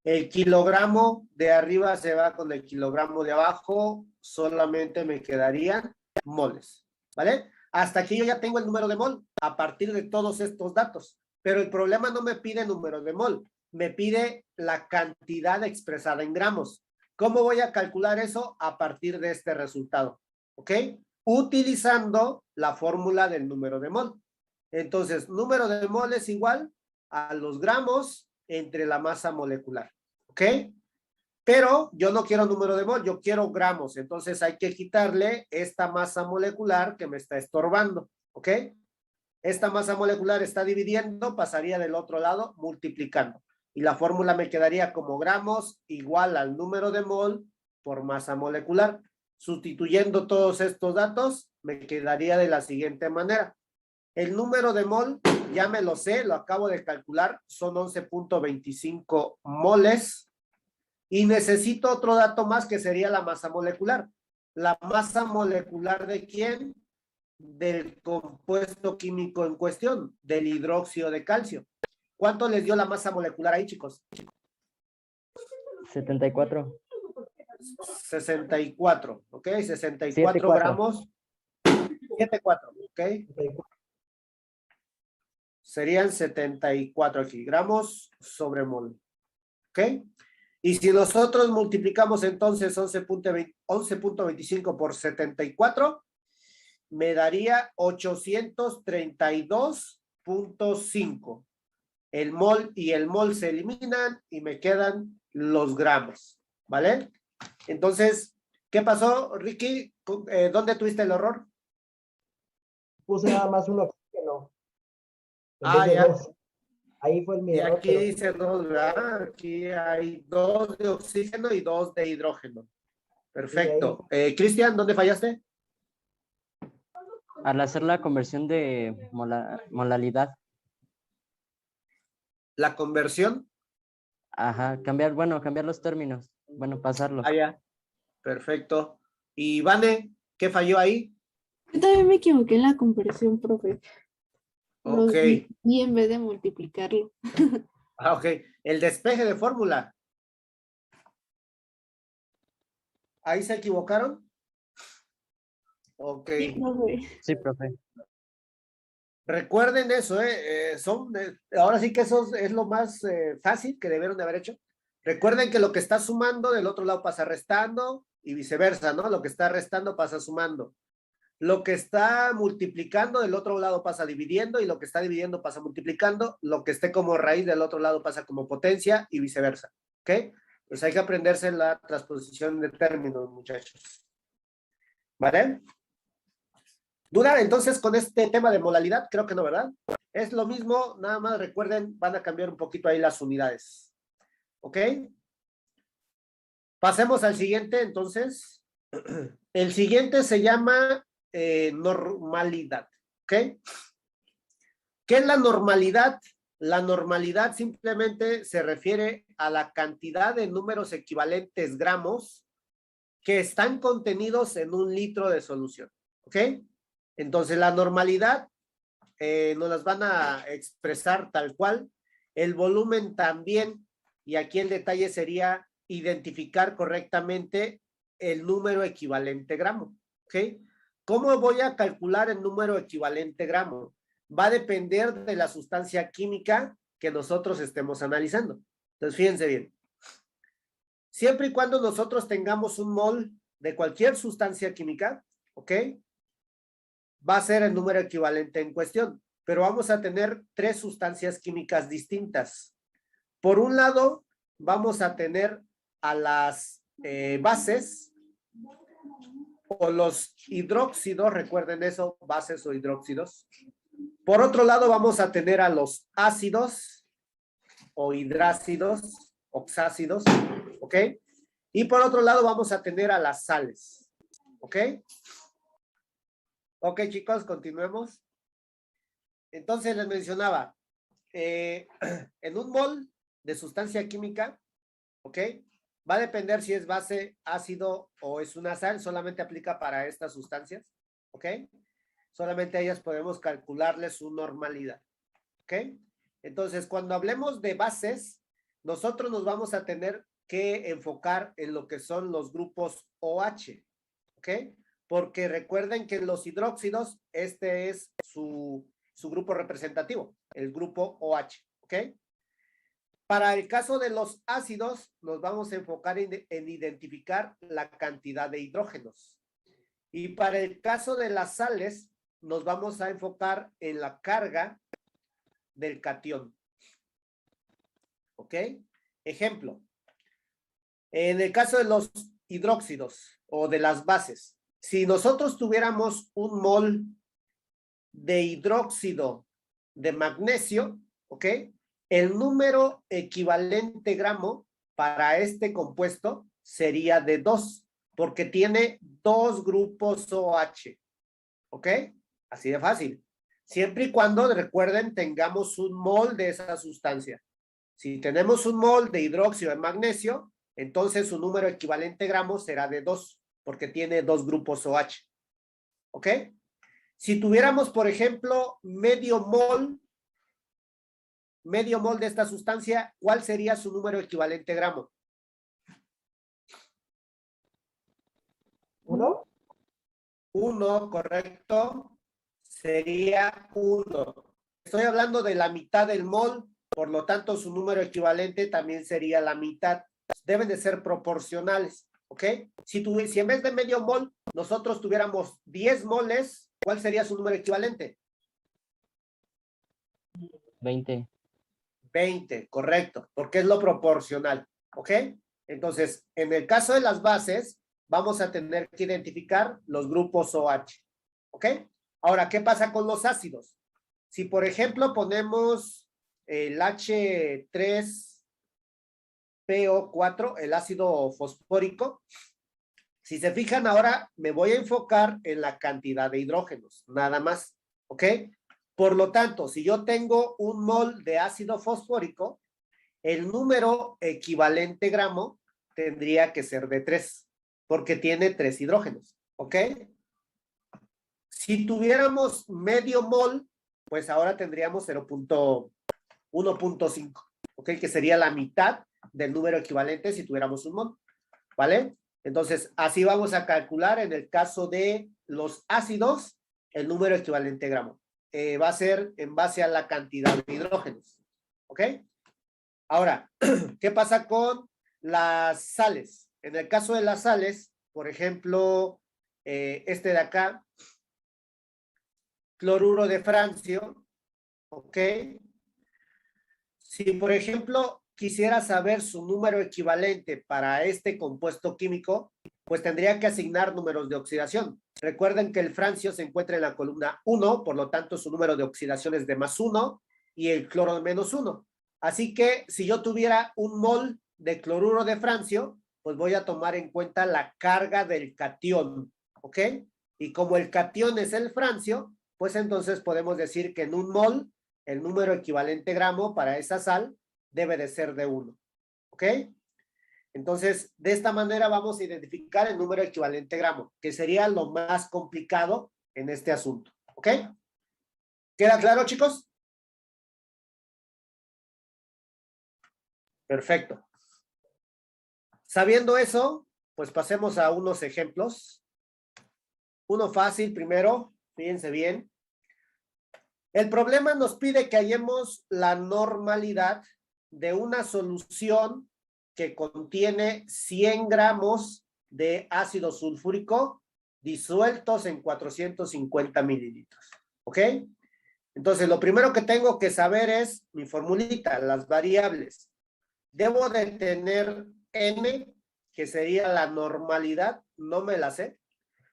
El kilogramo de arriba se va con el kilogramo de abajo, solamente me quedarían moles, ¿vale? Hasta aquí yo ya tengo el número de mol a partir de todos estos datos, pero el problema no me pide número de mol, me pide la cantidad expresada en gramos. ¿Cómo voy a calcular eso? A partir de este resultado, ¿ok? Utilizando la fórmula del número de mol. Entonces, número de mol es igual a los gramos entre la masa molecular, ¿ok? Pero yo no quiero número de mol, yo quiero gramos, entonces hay que quitarle esta masa molecular que me está estorbando, ¿ok? Esta masa molecular está dividiendo, pasaría del otro lado multiplicando. Y la fórmula me quedaría como gramos igual al número de mol por masa molecular. Sustituyendo todos estos datos, me quedaría de la siguiente manera. El número de mol, ya me lo sé, lo acabo de calcular, son 11.25 moles. Y necesito otro dato más que sería la masa molecular. ¿La masa molecular de quién? Del compuesto químico en cuestión, del hidróxido de calcio. ¿Cuánto les dio la masa molecular ahí, chicos? 74. 64, ¿ok? 64 74. gramos. 74, ¿ok? Serían 74 aquí, gramos sobre mol, ¿ok? Y si nosotros multiplicamos entonces 11.25 por 74, me daría 832.5. El mol y el mol se eliminan y me quedan los gramos, ¿vale? Entonces, ¿qué pasó, Ricky? ¿Dónde tuviste el error? Puse nada más un oxígeno. En Ah, vez de ya. dos. Ahí fue mi Y error. aquí dice 2, ¿verdad? Aquí hay 2 de oxígeno y 2 de hidrógeno. Perfecto. Cristian, ¿dónde fallaste? Al hacer la conversión de molalidad. La conversión. Ajá, cambiar los términos. Bueno, pasarlo. Ah, ya. Perfecto. Y Vane, ¿qué falló ahí? Yo también me equivoqué en la conversión, profe. Los Ok. dividí en vez de multiplicarlo. Ah, ok. El despeje de fórmula. ¿Ahí se equivocaron? Ok. Sí, profe. Sí, profe. Recuerden eso, ahora sí que eso es lo más fácil que debieron de haber hecho. Recuerden que lo que está sumando del otro lado pasa restando y viceversa, ¿no? Lo que está restando pasa sumando. Lo que está multiplicando del otro lado pasa dividiendo y lo que está dividiendo pasa multiplicando. Lo que esté como raíz del otro lado pasa como potencia y viceversa, ¿ok? Pues hay que aprenderse la transposición de términos, muchachos. ¿Vale? ¿Duda entonces con este tema de modalidad? Creo que no, ¿verdad? Es lo mismo, nada más recuerden, van a cambiar un poquito ahí las unidades. ¿Ok? Pasemos al siguiente, entonces. El siguiente se llama normalidad. ¿Ok? ¿Qué es la normalidad? La normalidad simplemente se refiere a la cantidad de números equivalentes gramos que están contenidos en un litro de solución. ¿Ok? Entonces, la normalidad nos las van a expresar tal cual. El volumen también, y aquí el detalle sería identificar correctamente el número equivalente gramo. ¿Ok? ¿Cómo voy a calcular el número equivalente gramo? Va a depender de la sustancia química que nosotros estemos analizando. Entonces, fíjense bien. Siempre y cuando nosotros tengamos un mol de cualquier sustancia química, ¿ok? Va a ser el número equivalente en cuestión, pero vamos a tener 3 sustancias químicas distintas. Por un lado, vamos a tener a las bases o los hidróxidos, recuerden eso, bases o hidróxidos. Por otro lado, vamos a tener a los ácidos o hidrácidos, oxácidos, ¿ok? Y por otro lado, vamos a tener a las sales, ¿ok? Ok, chicos, continuemos. Entonces les mencionaba, en un mol de sustancia química, ¿ok? Va a depender si es base, ácido o es una sal, solamente aplica para estas sustancias, ¿ok? Solamente a ellas podemos calcularles su normalidad, ¿ok? Entonces, cuando hablemos de bases, nosotros nos vamos a tener que enfocar en lo que son los grupos OH, ¿ok? Porque recuerden que los hidróxidos, este es su grupo representativo, el grupo OH, ¿ok? Para el caso de los ácidos, nos vamos a enfocar en identificar la cantidad de hidrógenos. Y para el caso de las sales, nos vamos a enfocar en la carga del catión. ¿Ok? Ejemplo. En el caso de los hidróxidos o de las bases, si nosotros tuviéramos un mol de hidróxido de magnesio, ¿ok? El número equivalente gramo para este compuesto sería de 2, porque tiene 2 grupos OH. ¿Ok? Así de fácil. Siempre y cuando, recuerden, tengamos un mol de esa sustancia. Si tenemos un mol de hidróxido de magnesio, entonces su número equivalente gramos será de 2, porque tiene 2 grupos OH. ¿Ok? Si tuviéramos, por ejemplo, medio mol de esta sustancia, ¿cuál sería su número equivalente gramo? ¿1? 1, correcto. Sería 1. Estoy hablando de la mitad del mol, por lo tanto su número equivalente también sería la mitad. Deben de ser proporcionales, ¿ok? Si en vez de medio mol nosotros tuviéramos 10 moles, ¿cuál sería su número equivalente? 20. 20, correcto, porque es lo proporcional, ¿ok? Entonces, en el caso de las bases, vamos a tener que identificar los grupos OH, ¿ok? Ahora, ¿qué pasa con los ácidos? Si, por ejemplo, ponemos el H3PO4, el ácido fosfórico, si se fijan ahora, me voy a enfocar en la cantidad de hidrógenos, nada más, ¿ok? Por lo tanto, si yo tengo un mol de ácido fosfórico, el número equivalente gramo tendría que ser de 3, porque tiene 3 hidrógenos, ¿ok? Si tuviéramos medio mol, pues ahora tendríamos 1.5, ¿ok? Que sería la mitad del número equivalente si tuviéramos un mol, ¿vale? Entonces, así vamos a calcular en el caso de los ácidos el número equivalente gramo. Va a ser en base a la cantidad de hidrógenos, ¿ok? Ahora, ¿qué pasa con las sales? En el caso de las sales, por ejemplo, este de acá, cloruro de francio, ¿ok? Si, por ejemplo, quisiera saber su número equivalente para este compuesto químico, pues tendría que asignar números de oxidación. Recuerden que el francio se encuentra en la columna 1, por lo tanto su número de oxidación es de +1 y el cloro de -1. Así que si yo tuviera un mol de cloruro de francio, pues voy a tomar en cuenta la carga del catión, ¿ok? Y como el catión es el francio, pues entonces podemos decir que en un mol el número equivalente gramo para esa sal debe de ser de 1, ¿ok? Entonces, de esta manera vamos a identificar el número equivalente gramo, que sería lo más complicado en este asunto, ¿ok? ¿Queda claro, chicos? Perfecto. Sabiendo eso, pues pasemos a unos ejemplos. Uno fácil primero, fíjense bien. El problema nos pide que hallemos la normalidad de una solución que contiene 100 gramos de ácido sulfúrico disueltos en 450 mililitros. ¿Ok? Entonces, lo primero que tengo que saber es mi formulita, las variables. Debo de tener N, que sería la normalidad, no me la sé.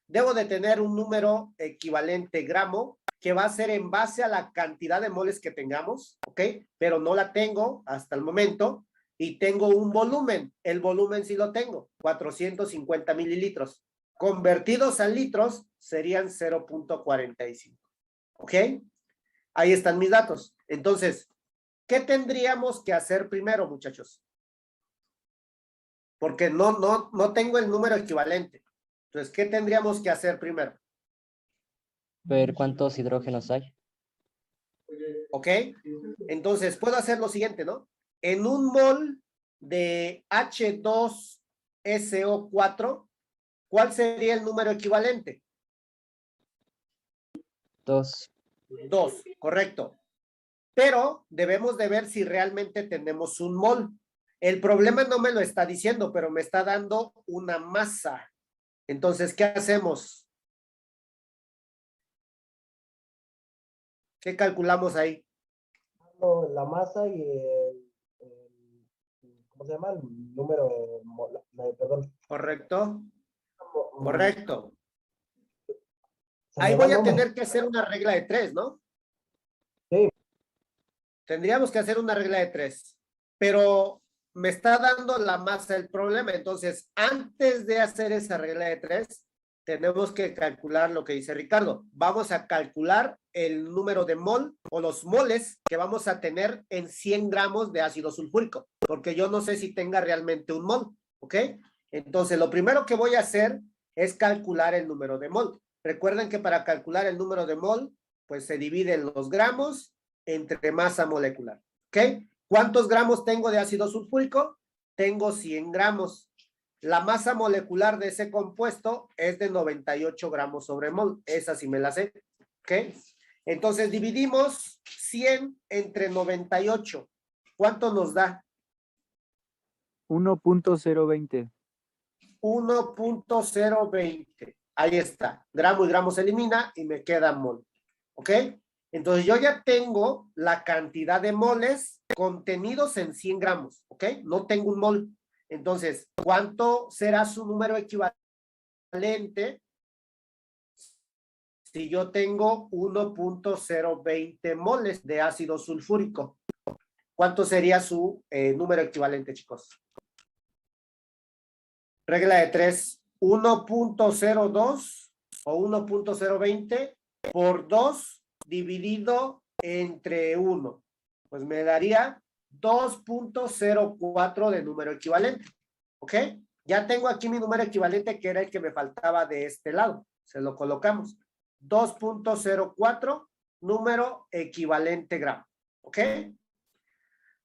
Debo de tener un número equivalente gramo, que va a ser en base a la cantidad de moles que tengamos, ¿ok? Pero no la tengo hasta el momento. Y tengo un volumen. El volumen sí lo tengo, 450 mililitros. Convertidos a litros serían 0.45. ¿Ok? Ahí están mis datos. Entonces, ¿qué tendríamos que hacer primero, muchachos? Porque no tengo el número equivalente. Entonces, ¿qué tendríamos que hacer primero? Ver cuántos hidrógenos hay. ¿Ok? Entonces, puedo hacer lo siguiente, ¿no? En un mol de H2SO4, ¿cuál sería el número equivalente? 2. 2, correcto. Pero debemos de ver si realmente tenemos un mol. El problema no me lo está diciendo, pero me está dando una masa. Entonces, ¿qué hacemos? ¿Qué calculamos ahí? La masa y ¿cómo se llama? El número, perdón. ¿Correcto? Correcto. Se me Ahí va voy el a nombre. tener que hacer una regla de 3, ¿no? Sí. Tendríamos que hacer una regla de 3. Pero me está dando la masa el problema. Entonces, antes de hacer esa regla de 3, tenemos que calcular lo que dice Ricardo. Vamos a calcular el número de mol o los moles que vamos a tener en 100 gramos de ácido sulfúrico, porque yo no sé si tenga realmente un mol, ¿ok? Entonces, lo primero que voy a hacer es calcular el número de mol. Recuerden que para calcular el número de mol, pues se dividen los gramos entre masa molecular, ¿ok? ¿Cuántos gramos tengo de ácido sulfúrico? Tengo 100 gramos. La masa molecular de ese compuesto es de 98 gramos sobre mol. Esa sí me la sé, ¿ok? Entonces dividimos 100 entre 98. ¿Cuánto nos da? 1.020. 1.020. Ahí está. Gramo y gramo se elimina y me queda mol. ¿Ok? Entonces yo ya tengo la cantidad de moles contenidos en 100 gramos. ¿Ok? No tengo un mol. Entonces, ¿cuánto será su número equivalente si yo tengo 1.020 moles de ácido sulfúrico? ¿Cuánto sería su número equivalente, chicos? Regla de 3, 1.02 o 1.020 por 2 dividido entre 1. Pues me daría 2.04 de número equivalente. ¿Ok? Ya tengo aquí mi número equivalente, que era el que me faltaba de este lado. Se lo colocamos. 2.04 número equivalente gramo. ¿Ok?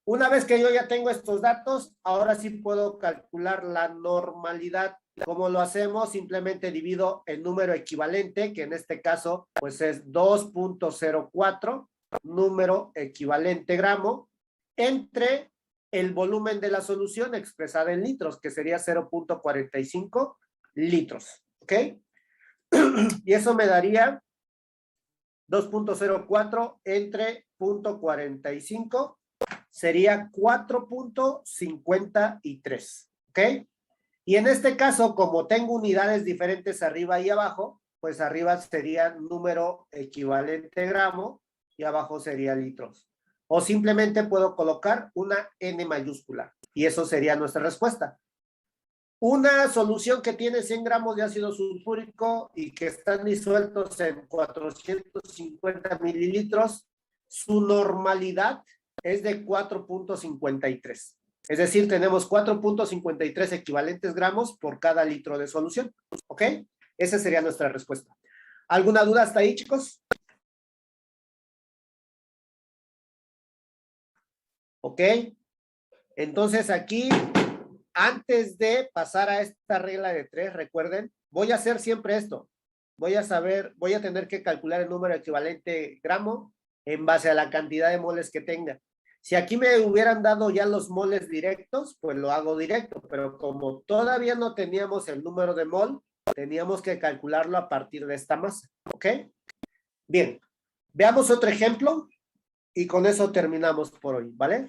Una vez que yo ya tengo estos datos, ahora sí puedo calcular la normalidad. ¿Cómo lo hacemos? Simplemente divido el número equivalente, que en este caso pues es 2.04 número equivalente gramo, entre el volumen de la solución expresada en litros, que sería 0.45 litros. ¿Ok? Y eso me daría 2.04 entre 0.45, sería 4.53. ¿Ok? Y en este caso, como tengo unidades diferentes arriba y abajo, pues arriba sería número equivalente gramo y abajo sería litros. O simplemente puedo colocar una N mayúscula y eso sería nuestra respuesta. Una solución que tiene 100 gramos de ácido sulfúrico y que están disueltos en 450 mililitros, su normalidad es de 4.53. Es decir, tenemos 4.53 equivalentes gramos por cada litro de solución. ¿Ok? Esa sería nuestra respuesta. ¿Alguna duda hasta ahí, chicos? ¿Ok? Entonces aquí, antes de pasar a esta regla de 3, recuerden, voy a hacer siempre esto. Voy a tener que calcular el número equivalente gramo en base a la cantidad de moles que tenga. Si aquí me hubieran dado ya los moles directos, pues lo hago directo, pero como todavía no teníamos el número de mol, teníamos que calcularlo a partir de esta masa, ¿ok? Bien, veamos otro ejemplo y con eso terminamos por hoy, ¿vale?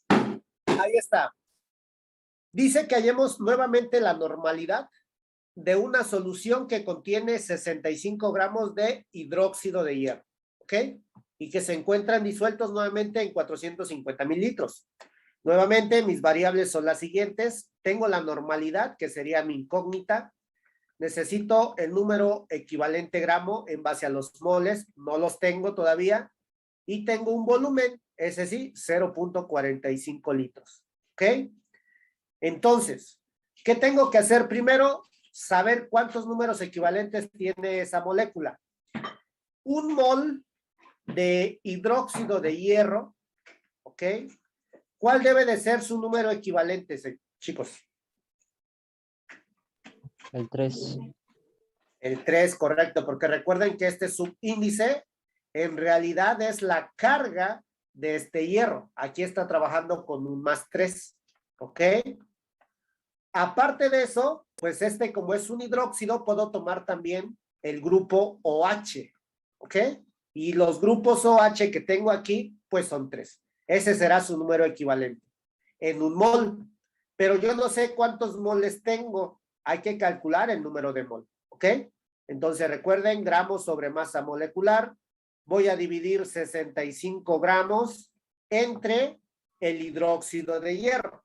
Ahí está. Dice que hallemos nuevamente la normalidad de una solución que contiene 65 gramos de hidróxido de hierro, ¿ok? Y que se encuentran disueltos nuevamente en 450 mililitros. Nuevamente, mis variables son las siguientes. Tengo la normalidad, que sería mi incógnita. Necesito el número equivalente gramo en base a los moles. No los tengo todavía. Y tengo un volumen, ese sí, 0.45 litros. ¿Ok? Entonces, ¿qué tengo que hacer primero? Saber cuántos números equivalentes tiene esa molécula. Un mol de hidróxido de hierro, ¿ok? ¿Cuál debe de ser su número equivalente, chicos? El 3. El 3, correcto, porque recuerden que este subíndice en realidad es la carga de este hierro. Aquí está trabajando con un +3, ¿ok? Aparte de eso, pues como es un hidróxido, puedo tomar también el grupo OH, ¿ok? Y los grupos OH que tengo aquí, pues son 3. Ese será su número equivalente en un mol. Pero yo no sé cuántos moles tengo. Hay que calcular el número de mol, ¿ok? Entonces recuerden, gramos sobre masa molecular. Voy a dividir 65 gramos entre el hidróxido de hierro.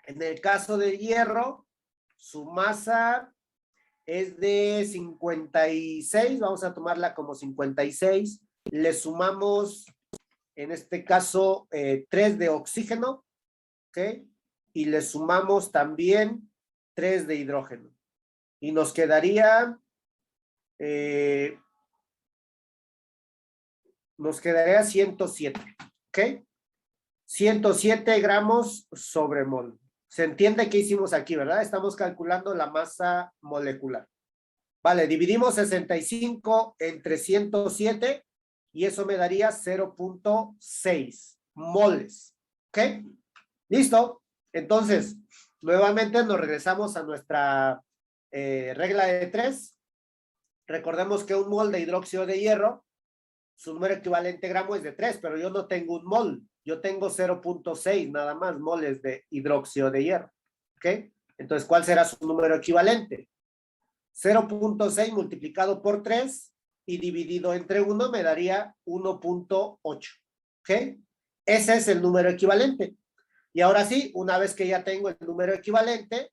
En el caso del hierro, su masa es de 56, vamos a tomarla como 56. Le sumamos, en este caso, 3 de oxígeno, ¿ok? Y le sumamos también 3 de hidrógeno. Y nos quedaría 107, ¿ok? 107 gramos sobre mol. ¿Se entiende qué hicimos aquí, verdad? Estamos calculando la masa molecular. Vale, dividimos 65 entre 107 y eso me daría 0.6 moles. ¿Ok? ¿Listo? Entonces, nuevamente nos regresamos a nuestra regla de 3. Recordemos que un mol de hidróxido de hierro, su número equivalente gramo es de 3, pero yo no tengo un mol. Yo tengo 0.6 nada más moles de hidróxido de hierro. ¿Ok? Entonces, ¿cuál será su número equivalente? 0.6 multiplicado por 3 y dividido entre 1 me daría 1.8. ¿Ok? Ese es el número equivalente. Y ahora sí, una vez que ya tengo el número equivalente,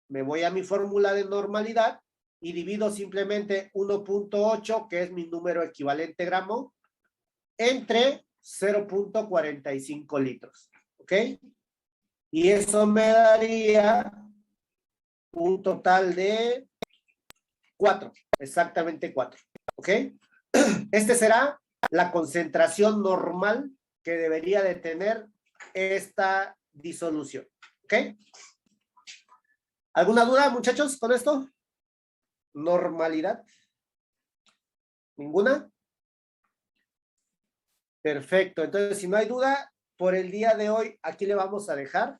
me voy a mi fórmula de normalidad y divido simplemente 1.8, que es mi número equivalente gramo, entre 0.45 litros. ¿Ok? Y eso me daría un total de 4, exactamente 4. ¿Ok? Este será la concentración normal que debería de tener esta disolución. ¿Ok? ¿Alguna duda, muchachos, con esto? ¿Normalidad? ¿Ninguna? Perfecto. Entonces, si no hay duda, por el día de hoy, aquí le vamos a dejar.